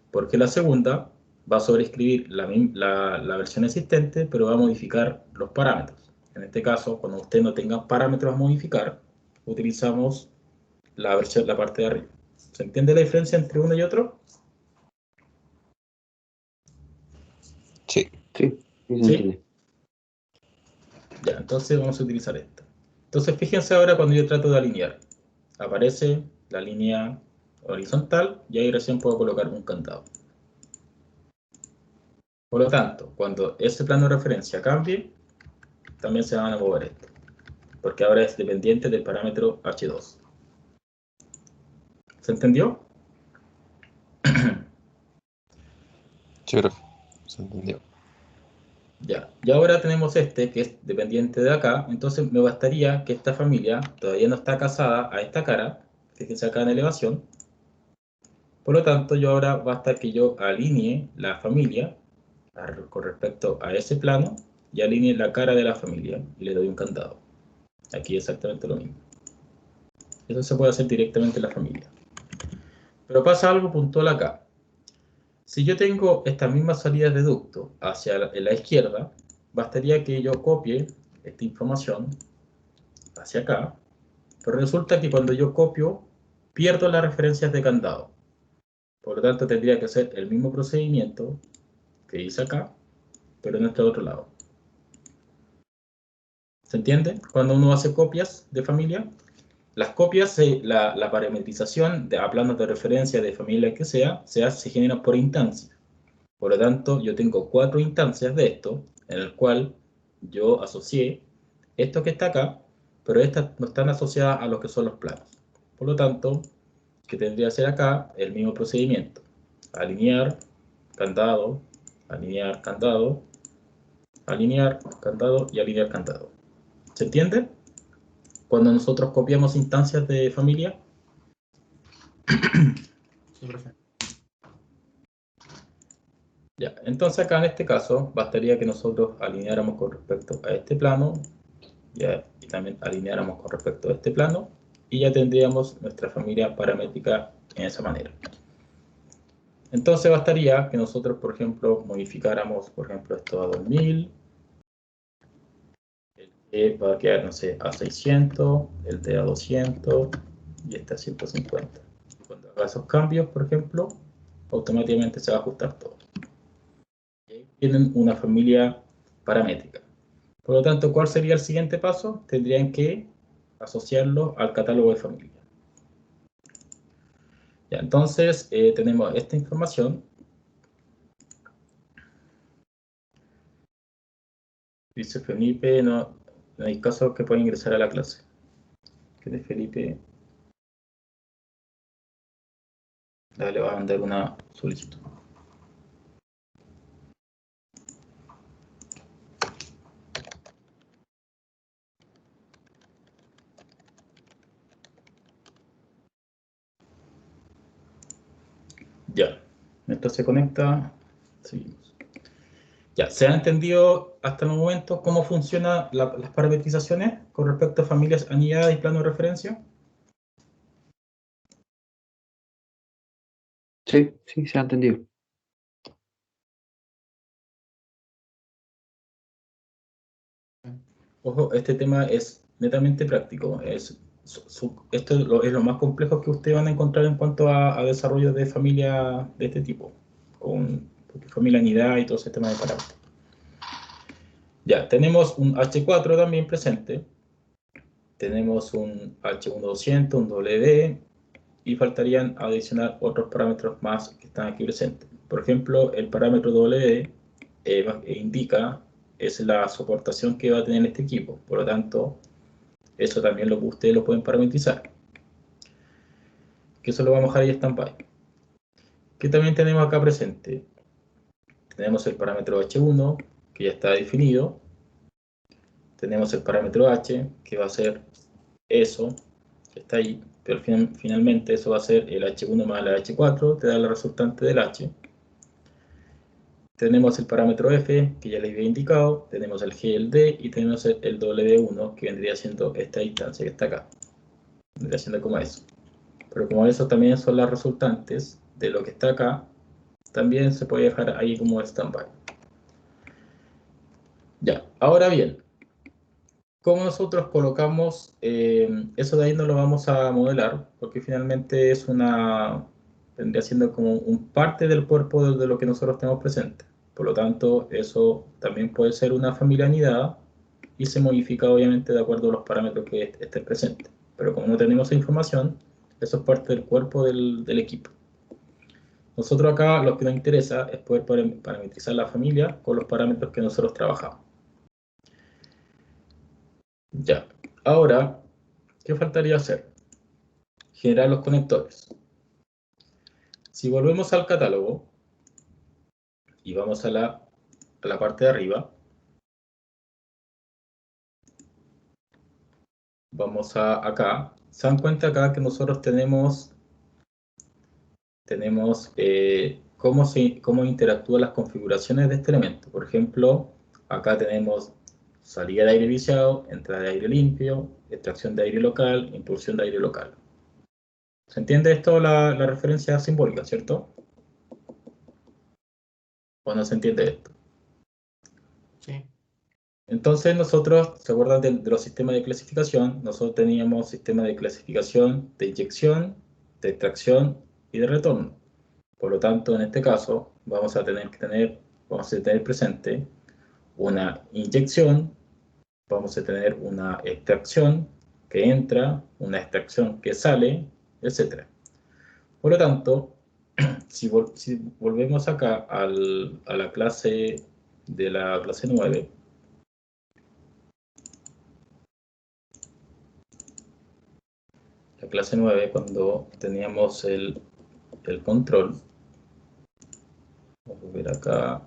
Speaker 1: porque la segunda va a sobreescribir la versión existente, pero va a modificar los parámetros. En este caso, cuando usted no tenga parámetros a modificar, utilizamos la parte de arriba. ¿Se entiende la diferencia entre uno y otro?
Speaker 2: Sí.
Speaker 4: Sí, sí se
Speaker 1: ¿Sí?
Speaker 4: entiende.
Speaker 1: Ya, entonces vamos a utilizar esto. Entonces, fíjense ahora cuando yo trato de alinear. Aparece la línea horizontal y ahí recién puedo colocar un candado. Por lo tanto, cuando ese plano de referencia cambie, también se van a mover esto, porque ahora es dependiente del parámetro H2. ¿Se entendió?
Speaker 2: Sí, profe. Se entendió.
Speaker 1: Ya, y ahora tenemos este que es dependiente de acá, entonces me bastaría que esta familia todavía no está casada a esta cara, fíjense acá en elevación, por lo tanto yo ahora basta que yo alinee la familia con respecto a ese plano y alinee la cara de la familia y le doy un candado. Aquí exactamente lo mismo. Eso se puede hacer directamente en la familia. Pero pasa algo puntual acá. Si yo tengo estas mismas salidas de ducto hacia la izquierda, bastaría que yo copie esta información hacia acá, pero resulta que cuando yo copio, pierdo las referencias de candado. Por lo tanto, tendría que hacer el mismo procedimiento que hice acá, pero en este otro lado. ¿Se entiende? Cuando uno hace copias de familia, las copias, la parametrización a planos de referencia de familia que se genera por instancia. Por lo tanto, yo tengo 4 instancias de esto, en el cual yo asocié esto que está acá, pero estas no están asociadas a lo que son los planos. Por lo tanto, que tendría que hacer acá el mismo procedimiento. Alinear, candado, alinear, candado, alinear, candado y alinear, candado. ¿Se entiende? Cuando nosotros copiamos instancias de familia.
Speaker 6: Sí, profe.
Speaker 1: Ya, entonces acá en este caso bastaría que nosotros alineáramos con respecto a este plano, ya, y también alineáramos con respecto a este plano, y ya tendríamos nuestra familia paramétrica en esa manera. Entonces bastaría que nosotros, por ejemplo, modificáramos, por ejemplo, esto a 2000, el E va a quedar, no sé, a 600, el T a 200 y este a 150. Y cuando haga esos cambios, por ejemplo, automáticamente se va a ajustar todo. Y ahí tienen una familia paramétrica. Por lo tanto, ¿cuál sería el siguiente paso? Tendrían que asociarlo al catálogo de familia. Ya, entonces, tenemos esta información. Dice Felipe, no hay caso que pueda ingresar a la clase. ¿Qué de Felipe? Le va a mandar una solicitud. Ya, me mientras se conecta, seguimos. Ya, ¿se ha entendido hasta el momento cómo funcionan las parametrizaciones con respecto a familias anidadas y plano de referencia?
Speaker 5: Sí, sí, se ha entendido.
Speaker 1: Ojo, este tema es netamente práctico. Esto es lo más complejo que ustedes van a encontrar en cuanto a desarrollo de familia de este tipo, con familia anidada y todo ese tema de parámetros. Ya, tenemos un H4 también presente. Tenemos un H1200, un WD, y faltarían adicionar otros parámetros más que están aquí presentes. Por ejemplo, el parámetro WD indica es la soportación que va a tener este equipo. Por lo tanto, eso también ustedes lo pueden parametrizar. Que eso lo vamos a dejar ahí en stand-by. ¿Qué también tenemos acá presente? Tenemos el parámetro H1, que ya está definido. Tenemos el parámetro H, que va a ser eso, que está ahí. Pero finalmente eso va a ser el H1 más la H4, te da la resultante del H. Tenemos el parámetro F, que ya les había indicado, tenemos el G y el D, y tenemos el W1, que vendría siendo esta distancia que está acá. Vendría siendo como eso. Pero como eso también son las resultantes de lo que está acá, también se puede dejar ahí como stand-by. Ya, ahora bien, ¿cómo nosotros colocamos eso de ahí? No lo vamos a modelar, porque finalmente es vendría siendo como un parte del cuerpo de lo que nosotros tenemos presente. Por lo tanto, eso también puede ser una familia anidada y se modifica obviamente de acuerdo a los parámetros que estén presentes. Pero como no tenemos esa información, eso es parte del cuerpo del equipo. Nosotros acá lo que nos interesa es poder parametrizar la familia con los parámetros que nosotros trabajamos. Ya, ahora, ¿qué faltaría hacer? Generar los conectores. Si volvemos al catálogo y vamos a la parte de arriba, vamos acá, se dan cuenta acá que nosotros tenemos cómo interactúan las configuraciones de este elemento. Por ejemplo, acá tenemos salida de aire viciado, entrada de aire limpio, extracción de aire local, impulsión de aire local. ¿Se entiende esto, la referencia simbólica, cierto? ¿O no se entiende esto?
Speaker 6: Sí.
Speaker 1: Entonces nosotros, ¿se acuerdan de los sistemas de clasificación? Nosotros teníamos sistemas de clasificación de inyección, de extracción y de retorno. Por lo tanto, en este caso, vamos a tener presente una inyección, vamos a tener una extracción que entra, una extracción que sale, etc. Por lo tanto, si volvemos acá a la clase de la clase 9, la clase 9, cuando teníamos el control, vamos a ver acá,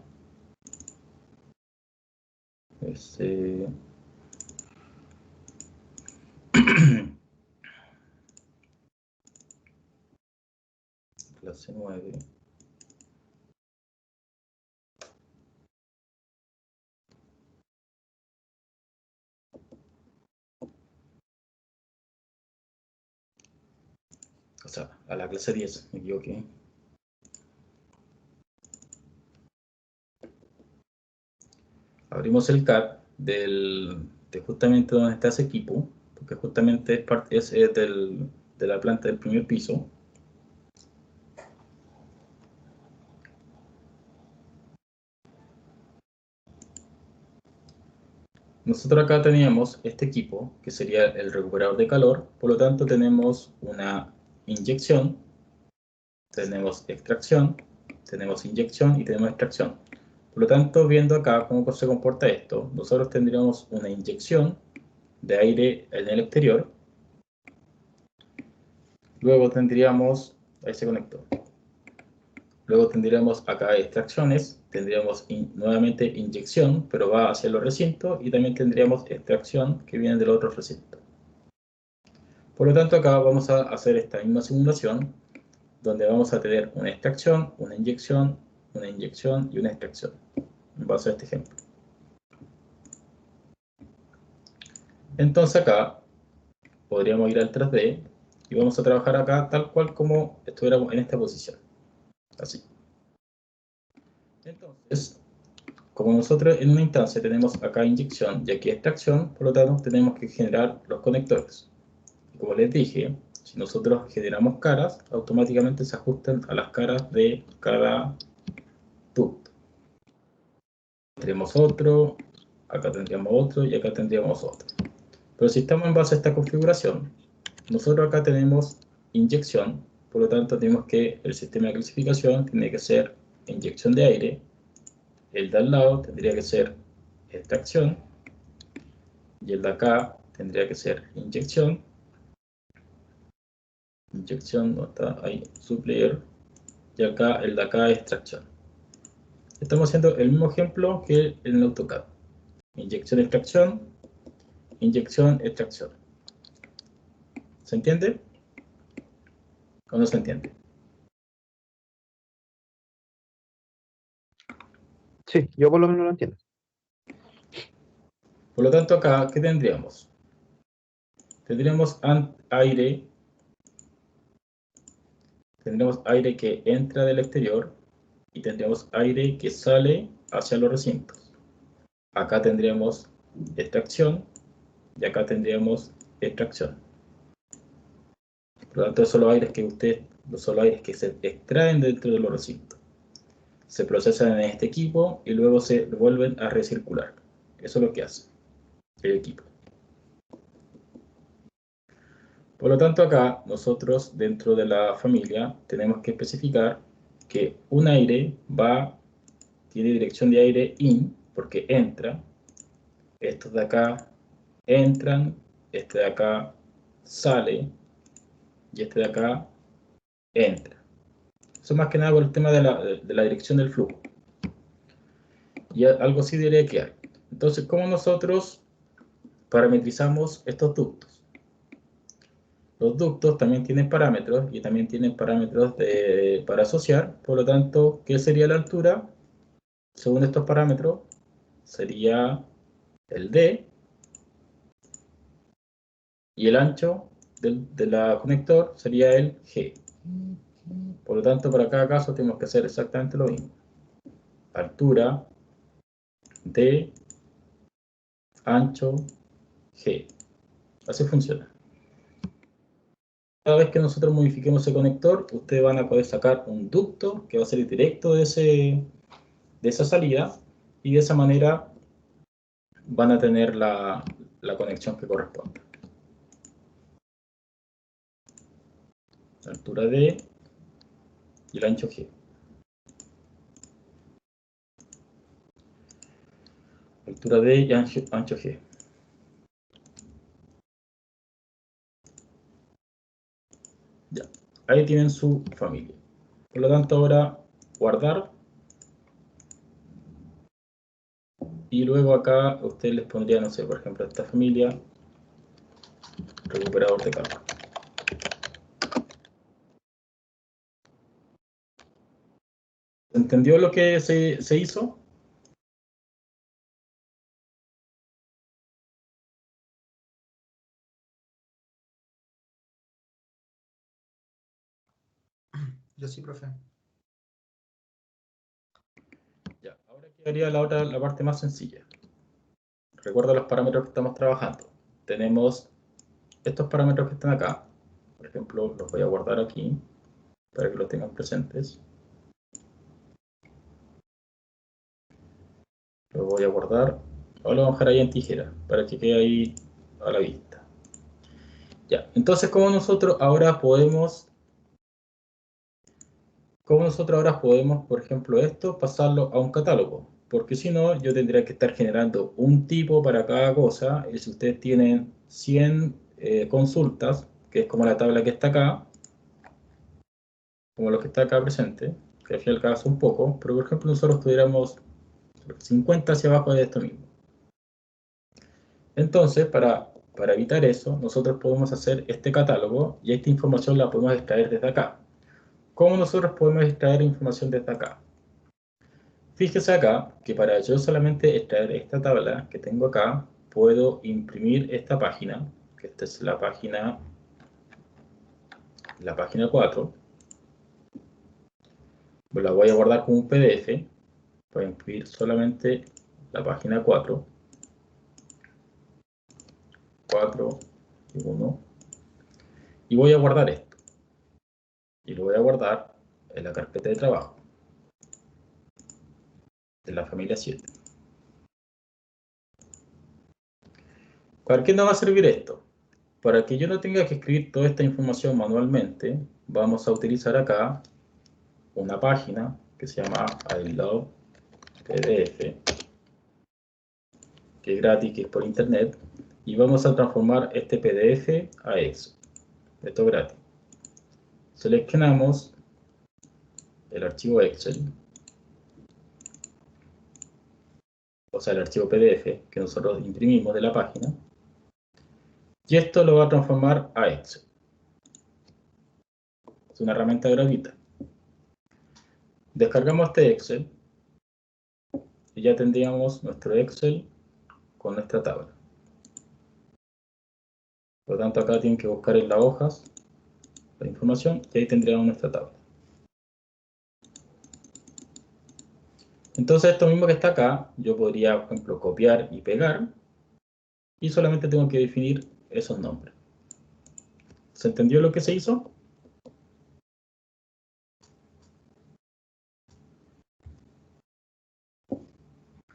Speaker 1: clase 9. O sea, a la clase 10, me equivoqué. Abrimos el CAD de justamente donde está ese equipo, porque justamente es de la planta del primer piso. Nosotros acá teníamos este equipo, que sería el recuperador de calor, por lo tanto tenemos una inyección, tenemos extracción, tenemos inyección y tenemos extracción. Por lo tanto, viendo acá cómo se comporta esto, nosotros tendríamos una inyección de aire en el exterior, luego tendríamos, ahí se conectó, luego tendríamos acá extracciones, tendríamos nuevamente inyección, pero va hacia los recintos, y también tendríamos extracción que viene del otro recinto. Por lo tanto, acá vamos a hacer esta misma simulación, donde vamos a tener una extracción, una inyección y una extracción, en base a este ejemplo. Entonces acá podríamos ir al 3D y vamos a trabajar acá tal cual como estuviéramos en esta posición. Así. Entonces, como nosotros en una instancia tenemos acá inyección y aquí extracción, por lo tanto tenemos que generar los conectores. Y como les dije, si nosotros generamos caras, automáticamente se ajustan a las caras de cada ducto. Tendríamos otro, acá tendríamos otro y acá tendríamos otro. Pero si estamos en base a esta configuración, nosotros acá tenemos inyección, por lo tanto tenemos que el sistema de clasificación tiene que ser inyección de aire, el de al lado tendría que ser extracción, y el de acá tendría que ser inyección, no está ahí, supplier, y acá el de acá extracción. Estamos haciendo el mismo ejemplo que en el AutoCAD. Inyección, extracción, inyección, extracción. ¿Se entiende? ¿O no se entiende?
Speaker 6: Sí, yo por lo menos lo entiendo.
Speaker 1: Por lo tanto, acá, ¿qué tendríamos? Tendríamos aire que entra del exterior y tendríamos aire que sale hacia los recintos. Acá tendríamos extracción y acá tendríamos extracción. Por lo tanto, esos son los aires que se extraen dentro de los recintos. Se procesan en este equipo y luego se vuelven a recircular. Eso es lo que hace el equipo. Por lo tanto, acá nosotros dentro de la familia tenemos que especificar que un aire tiene dirección de aire in, porque entra. Estos de acá entran, este de acá sale y este de acá entra. Eso más que nada por el tema de la dirección del flujo. Y algo así debería quedar. Entonces, ¿cómo nosotros parametrizamos estos ductos? Los ductos también tienen parámetros y también tienen parámetros para asociar. Por lo tanto, ¿qué sería la altura? Según estos parámetros, sería el D y el ancho de la conector sería el G. Por lo tanto, para cada caso tenemos que hacer exactamente lo mismo. Altura, D, ancho, G. Así funciona. Cada vez que nosotros modifiquemos ese conector, ustedes van a poder sacar un ducto que va a ser directo de esa salida y de esa manera van a tener la conexión que corresponde. La altura D y el ancho G. Altura D y ancho G. Ya, ahí tienen su familia. Por lo tanto, ahora guardar. Y luego acá ustedes les pondría, no sé, por ejemplo, esta familia, recuperador de carga. ¿Entendió lo que se hizo?
Speaker 6: Yo sí, profe.
Speaker 1: Ya, ahora quedaría la parte más sencilla. Recuerda los parámetros que estamos trabajando. Tenemos estos parámetros que están acá. Por ejemplo, los voy a guardar aquí para que los tengan presentes. Los voy a guardar. Ahora lo vamos a dejar ahí en tijera para que quede ahí a la vista. Ya, entonces, ¿cómo nosotros ahora podemos, por ejemplo, esto, pasarlo a un catálogo? Porque si no, yo tendría que estar generando un tipo para cada cosa. Y si ustedes tienen 100 consultas, que es como la tabla que está acá, como lo que está acá presente, que al fin y al cabo es un poco, pero por ejemplo nosotros tuviéramos 50 hacia abajo de esto mismo. Entonces, para evitar eso, nosotros podemos hacer este catálogo y esta información la podemos extraer desde acá. ¿Cómo nosotros podemos extraer información desde acá? Fíjese acá que para yo solamente extraer esta tabla que tengo acá, puedo imprimir esta página, que esta es la página 4. La voy a guardar como un PDF. Voy a imprimir solamente la página 4. 4 y 1. Y voy a guardar esto. Y lo voy a guardar en la carpeta de trabajo de la familia 7. ¿Para qué nos va a servir esto? Para que yo no tenga que escribir toda esta información manualmente, vamos a utilizar acá una página que se llama I Love PDF, que es gratis, que es por internet, y vamos a transformar este PDF a Excel. Esto es gratis. Seleccionamos el archivo Excel, o sea, el archivo PDF que nosotros imprimimos de la página, y esto lo va a transformar a Excel. Es una herramienta gratuita. Descargamos este Excel y ya tendríamos nuestro Excel con nuestra tabla. Por lo tanto, acá tienen que buscar en las hojas la información y ahí tendríamos nuestra tabla. Entonces, esto mismo que está acá, yo podría, por ejemplo, copiar y pegar y solamente tengo que definir esos nombres. ¿Se entendió lo que se hizo?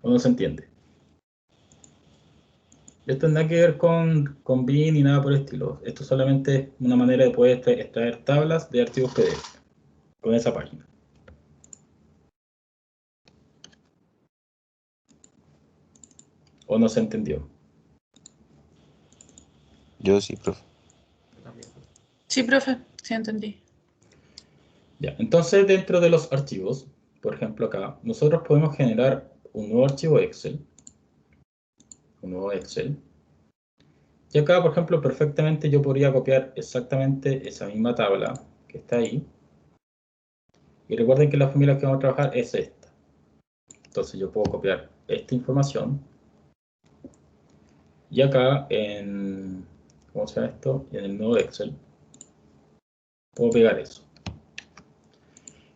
Speaker 1: ¿O no se entiende? Esto no tiene que ver con BIM ni nada por el estilo. Esto solamente es una manera de poder extraer tablas de archivos PDF con esa página. ¿O no se entendió?
Speaker 2: Yo sí, profe.
Speaker 3: Sí, profe, sí entendí.
Speaker 1: Ya, entonces dentro de los archivos, por ejemplo acá, nosotros podemos generar un nuevo archivo Excel. Un nuevo Excel. Y acá, por ejemplo, perfectamente yo podría copiar exactamente esa misma tabla que está ahí. Y recuerden que la familia que vamos a trabajar es esta. Entonces yo puedo copiar esta información. Y acá en, ¿cómo se llama esto? En el nuevo Excel, puedo pegar eso.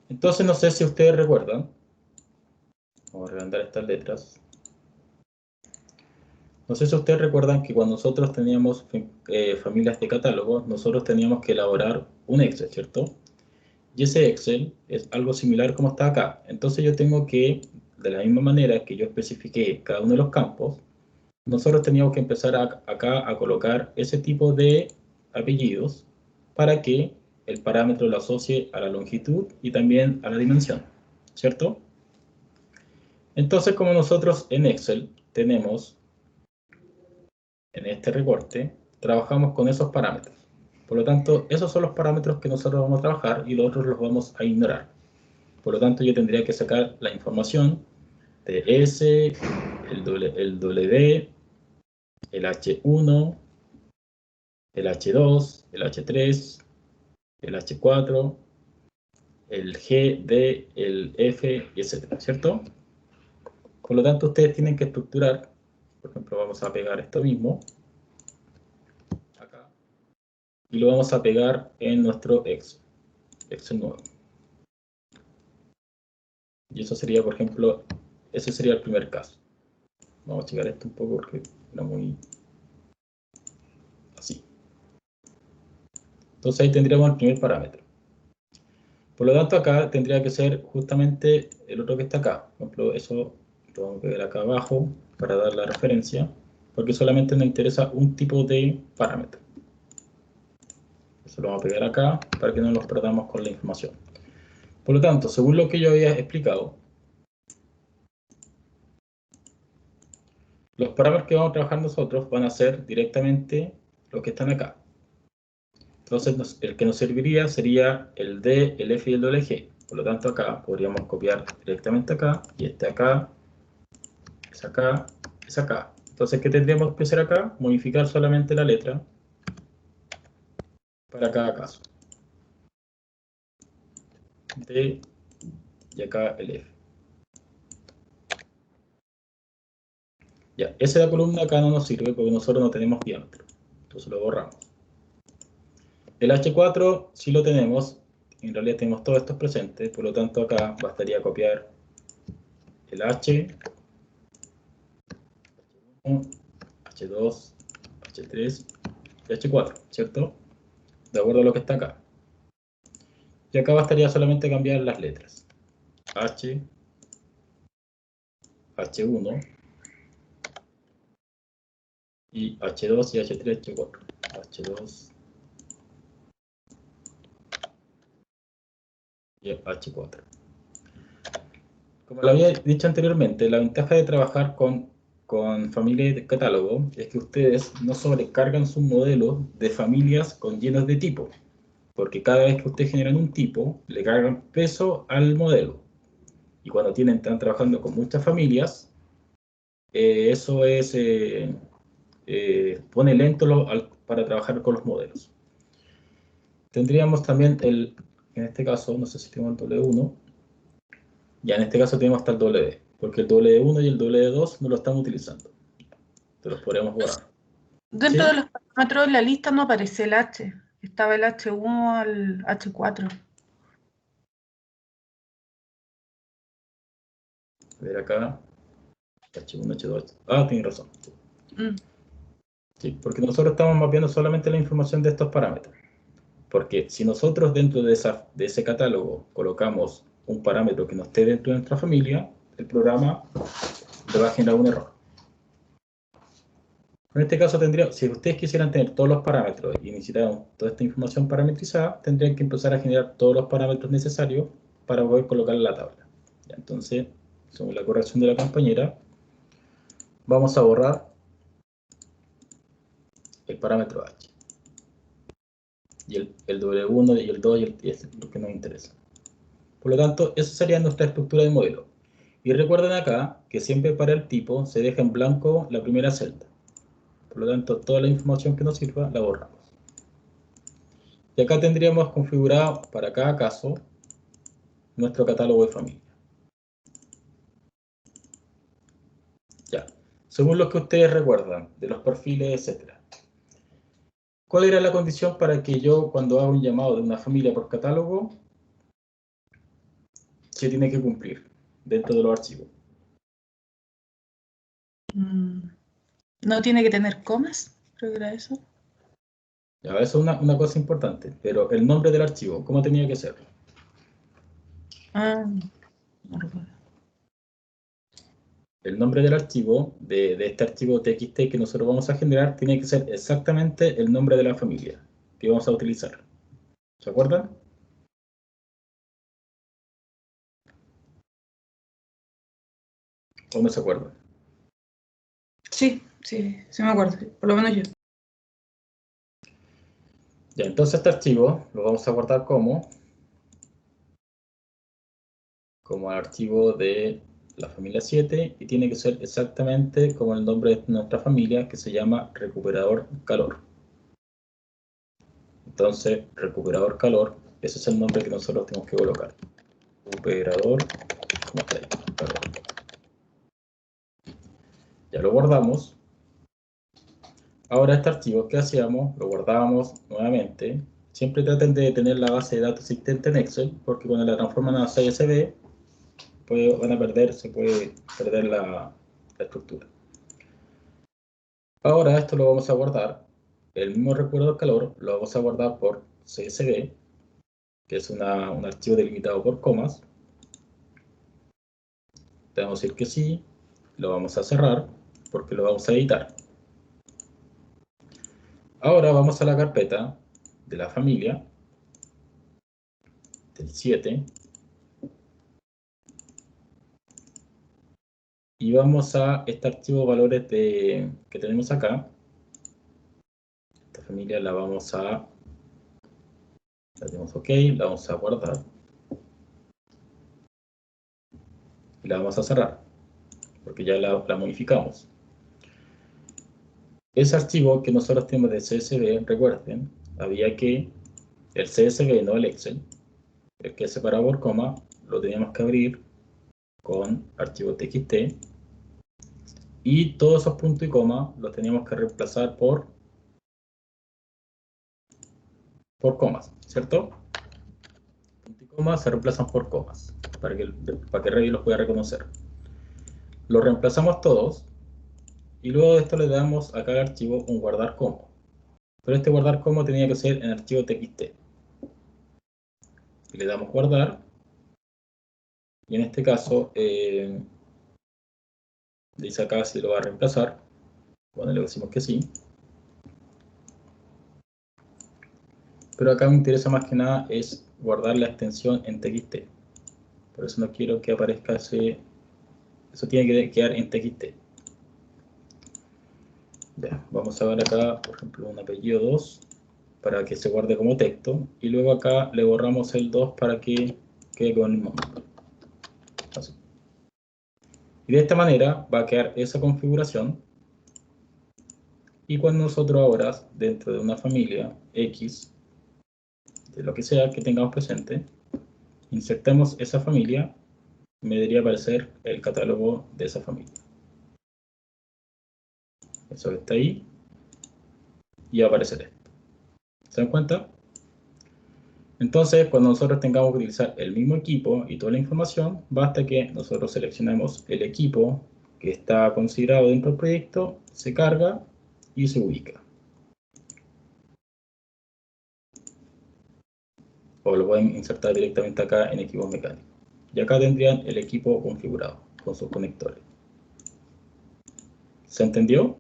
Speaker 1: Entonces no sé si ustedes recuerdan. Vamos a agrandar estas letras. No sé si ustedes recuerdan que cuando nosotros teníamos familias de catálogos, nosotros teníamos que elaborar un Excel, ¿cierto? Y ese Excel es algo similar como está acá. Entonces yo tengo que, de la misma manera que yo especifiqué cada uno de los campos, nosotros teníamos que empezar acá a colocar ese tipo de apellidos para que el parámetro lo asocie a la longitud y también a la dimensión, ¿cierto? Entonces, como nosotros en Excel tenemos, en este recorte, trabajamos con esos parámetros. Por lo tanto, esos son los parámetros que nosotros vamos a trabajar y los otros los vamos a ignorar. Por lo tanto, yo tendría que sacar la información de S, el W, el H1, el H2, el H3, el H4, el G, D, el F, etc. ¿Cierto? Por lo tanto, ustedes tienen que estructurar, por ejemplo, vamos a pegar esto mismo, acá, y lo vamos a pegar en nuestro Excel nuevo. Y eso sería, por ejemplo, ese sería el primer caso. Vamos a checar esto un poco porque era muy así. Entonces ahí tendríamos el primer parámetro. Por lo tanto, acá tendría que ser justamente el otro que está acá. Por ejemplo, eso lo vamos a pegar acá abajo para dar la referencia, porque solamente nos interesa un tipo de parámetro. Eso lo vamos a pegar acá para que no nos perdamos con la información. Por lo tanto, según lo que yo había explicado, los parámetros que vamos a trabajar nosotros van a ser directamente los que están acá. Entonces, el que nos serviría sería el D, el F y el WG. Por lo tanto, acá podríamos copiar directamente acá, y este acá, es acá, es acá. Entonces, ¿qué tendríamos que hacer acá? Modificar solamente la letra para cada caso. D y acá el F. Ya, esa columna acá no nos sirve porque nosotros no tenemos diámetro. Entonces lo borramos. El H4 sí lo tenemos. En realidad tenemos todos estos presentes. Por lo tanto acá bastaría copiar el H, H1, H2, H3 y H4, ¿cierto? De acuerdo a lo que está acá. Y acá bastaría solamente cambiar las letras. H, H1 y H2 y H3, H4. H2 y H4. Como lo había dicho anteriormente, la ventaja de trabajar con familias de catálogo es que ustedes no sobrecargan sus modelos de familias con llenos de tipos, porque cada vez que ustedes generan un tipo, le cargan peso al modelo. Y cuando están trabajando con muchas familias, eso es pone lento para trabajar con los modelos. Tendríamos también en este caso, no sé si tengo el W1, ya en este caso tenemos hasta el W, porque el W1 y el W2 no lo estamos utilizando. Te los podríamos borrar.
Speaker 3: Dentro
Speaker 1: ¿Sí?
Speaker 3: de los parámetros de la lista no aparece el H. Estaba el H1 al H4.
Speaker 1: A ver acá. H1, H2. Ah, tienes razón. Sí, porque nosotros estamos mapeando solamente la información de estos parámetros. Porque si nosotros dentro de ese catálogo colocamos un parámetro que no esté dentro de nuestra familia, el programa le va a generar un error. En este caso si ustedes quisieran tener todos los parámetros y necesitaran toda esta información parametrizada, tendrían que empezar a generar todos los parámetros necesarios para poder colocar en la tabla. Ya, entonces, según la corrección de la compañera, vamos a borrar el parámetro H. Y el W1 y el 2 y el 10, lo que nos interesa. Por lo tanto, eso sería nuestra estructura de modelo. Y recuerden acá que siempre para el tipo se deja en blanco la primera celda. Por lo tanto, toda la información que nos sirva la borramos. Y acá tendríamos configurado para cada caso nuestro catálogo de familia. Ya, según lo que ustedes recuerdan de los perfiles, etc. ¿Cuál era la condición para que yo, cuando hago un llamado de una familia por catálogo, se tiene que cumplir dentro de los archivos?
Speaker 3: ¿No tiene que tener comas? Creo que era eso.
Speaker 1: Ya, eso es una cosa importante, pero el nombre del archivo, ¿cómo tenía que ser?
Speaker 3: No recuerdo.
Speaker 1: El nombre del archivo, de este archivo txt que nosotros vamos a generar, tiene que ser exactamente el nombre de la familia que vamos a utilizar. ¿Se acuerdan? ¿O no se acuerdan?
Speaker 3: Sí me acuerdo. Por lo menos yo.
Speaker 1: Ya, entonces este archivo lo vamos a guardar como archivo de la familia 7 y tiene que ser exactamente como el nombre de nuestra familia, que se llama recuperador calor. Entonces, recuperador calor, ese es el nombre que nosotros tenemos que colocar. Recuperador, ¿cómo está ahí? Calor. Ya lo guardamos. Ahora este archivo, ¿qué hacíamos? Lo guardábamos nuevamente. Siempre traten de tener la base de datos existente en Excel, porque cuando la transforman a CSV, se puede perder la estructura. Ahora esto lo vamos a guardar, el mismo recuerdo de calor lo vamos a guardar por CSV, que es un archivo delimitado por comas. Le vamos a decir que sí, lo vamos a cerrar, porque lo vamos a editar. Ahora vamos a la carpeta de la familia, del 7, y vamos a este archivo valores que tenemos acá. Esta familia la tenemos OK, la vamos a guardar. Y la vamos a cerrar, porque ya la modificamos. Ese archivo que nosotros tenemos de CSV, recuerden, había que el CSV, no el Excel, el que es separado por coma, lo teníamos que abrir con archivo txt, y todos esos puntos y coma los teníamos que reemplazar por comas, ¿cierto? Punto y coma se reemplazan por comas, para que Revit los pueda reconocer. Los reemplazamos todos, y luego de esto le damos acá al archivo un guardar como. Pero este guardar como tenía que ser en archivo txt. Y le damos guardar, y en este caso dice acá si lo va a reemplazar. Bueno, le decimos que sí. Pero acá me interesa más que nada es guardar la extensión en txt. Por eso no quiero que aparezca ese... Eso tiene que quedar en txt. Ya, vamos a ver acá, por ejemplo, un apellido 2 para que se guarde como texto. Y luego acá le borramos el 2 para que quede con el mismo nombre. Así. Y de esta manera va a quedar esa configuración. Y cuando nosotros ahora, dentro de una familia X, de lo que sea que tengamos presente, insertemos esa familia, me debería aparecer el catálogo de esa familia. Eso que está ahí, y va a aparecer esto. ¿Se dan cuenta? Entonces, cuando nosotros tengamos que utilizar el mismo equipo y toda la información, basta que nosotros seleccionemos el equipo que está considerado dentro del proyecto, se carga y se ubica. O lo pueden insertar directamente acá en equipos mecánicos. Y acá tendrían el equipo configurado con sus conectores. ¿Se entendió?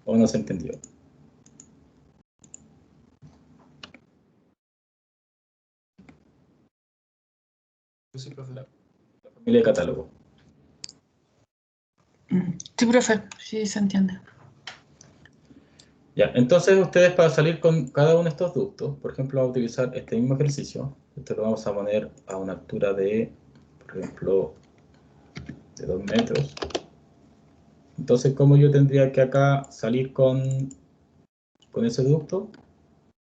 Speaker 1: ¿O no se entendió?
Speaker 6: Sí, profe.
Speaker 1: La familia de catálogo.
Speaker 3: Sí, profe, sí se entiende.
Speaker 1: Ya, entonces ustedes para salir con cada uno de estos ductos, por ejemplo, vamos a utilizar este mismo ejercicio. Esto lo vamos a poner a una altura de, por ejemplo, de 2 metros. Entonces, ¿cómo yo tendría que acá salir con ese ducto?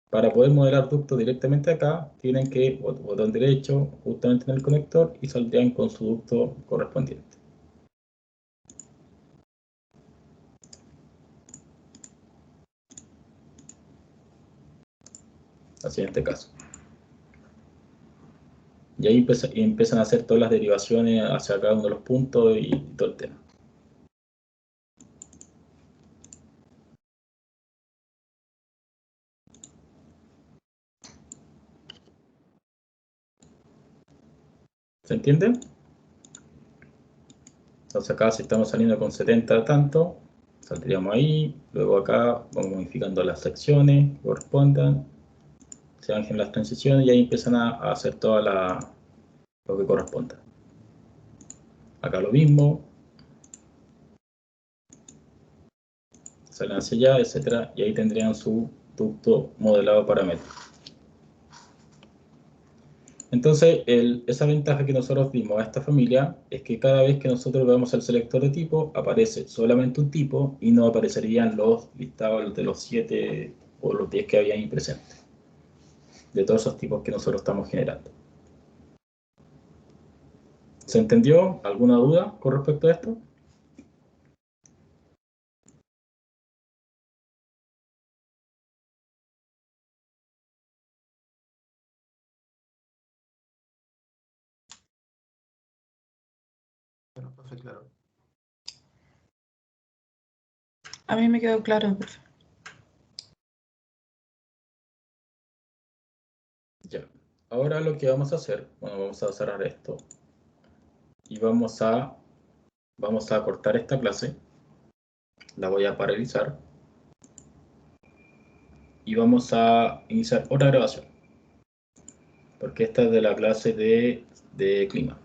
Speaker 1: Para poder modelar ducto directamente acá, tienen que botón derecho, justamente en el conector, y saldrían con su ducto correspondiente. Así en este caso. Y ahí empiezan a hacer todas las derivaciones hacia cada uno de los puntos y todo el tema. ¿Se entiende? Entonces acá si estamos saliendo con 70 tanto, saldríamos ahí, luego acá vamos modificando las secciones que correspondan, se bajen las transiciones y ahí empiezan a hacer todo lo que corresponda. Acá lo mismo, salen hacia allá, etcétera, y ahí tendrían su ducto modelado paramétrico. Entonces, esa ventaja que nosotros dimos a esta familia es que cada vez que nosotros veamos el selector de tipo, aparece solamente un tipo y no aparecerían los listados de los 7 o los 10 que había ahí presentes, de todos esos tipos que nosotros estamos generando. ¿Se entendió? ¿Alguna duda con respecto a esto?
Speaker 6: Bueno, profe, claro.
Speaker 3: A mí me quedó claro, profe.
Speaker 1: Ya. Ahora lo que vamos a hacer, bueno, vamos a cerrar esto y vamos a cortar esta clase, la voy a paralizar y vamos a iniciar otra grabación, porque esta es de la clase de clima.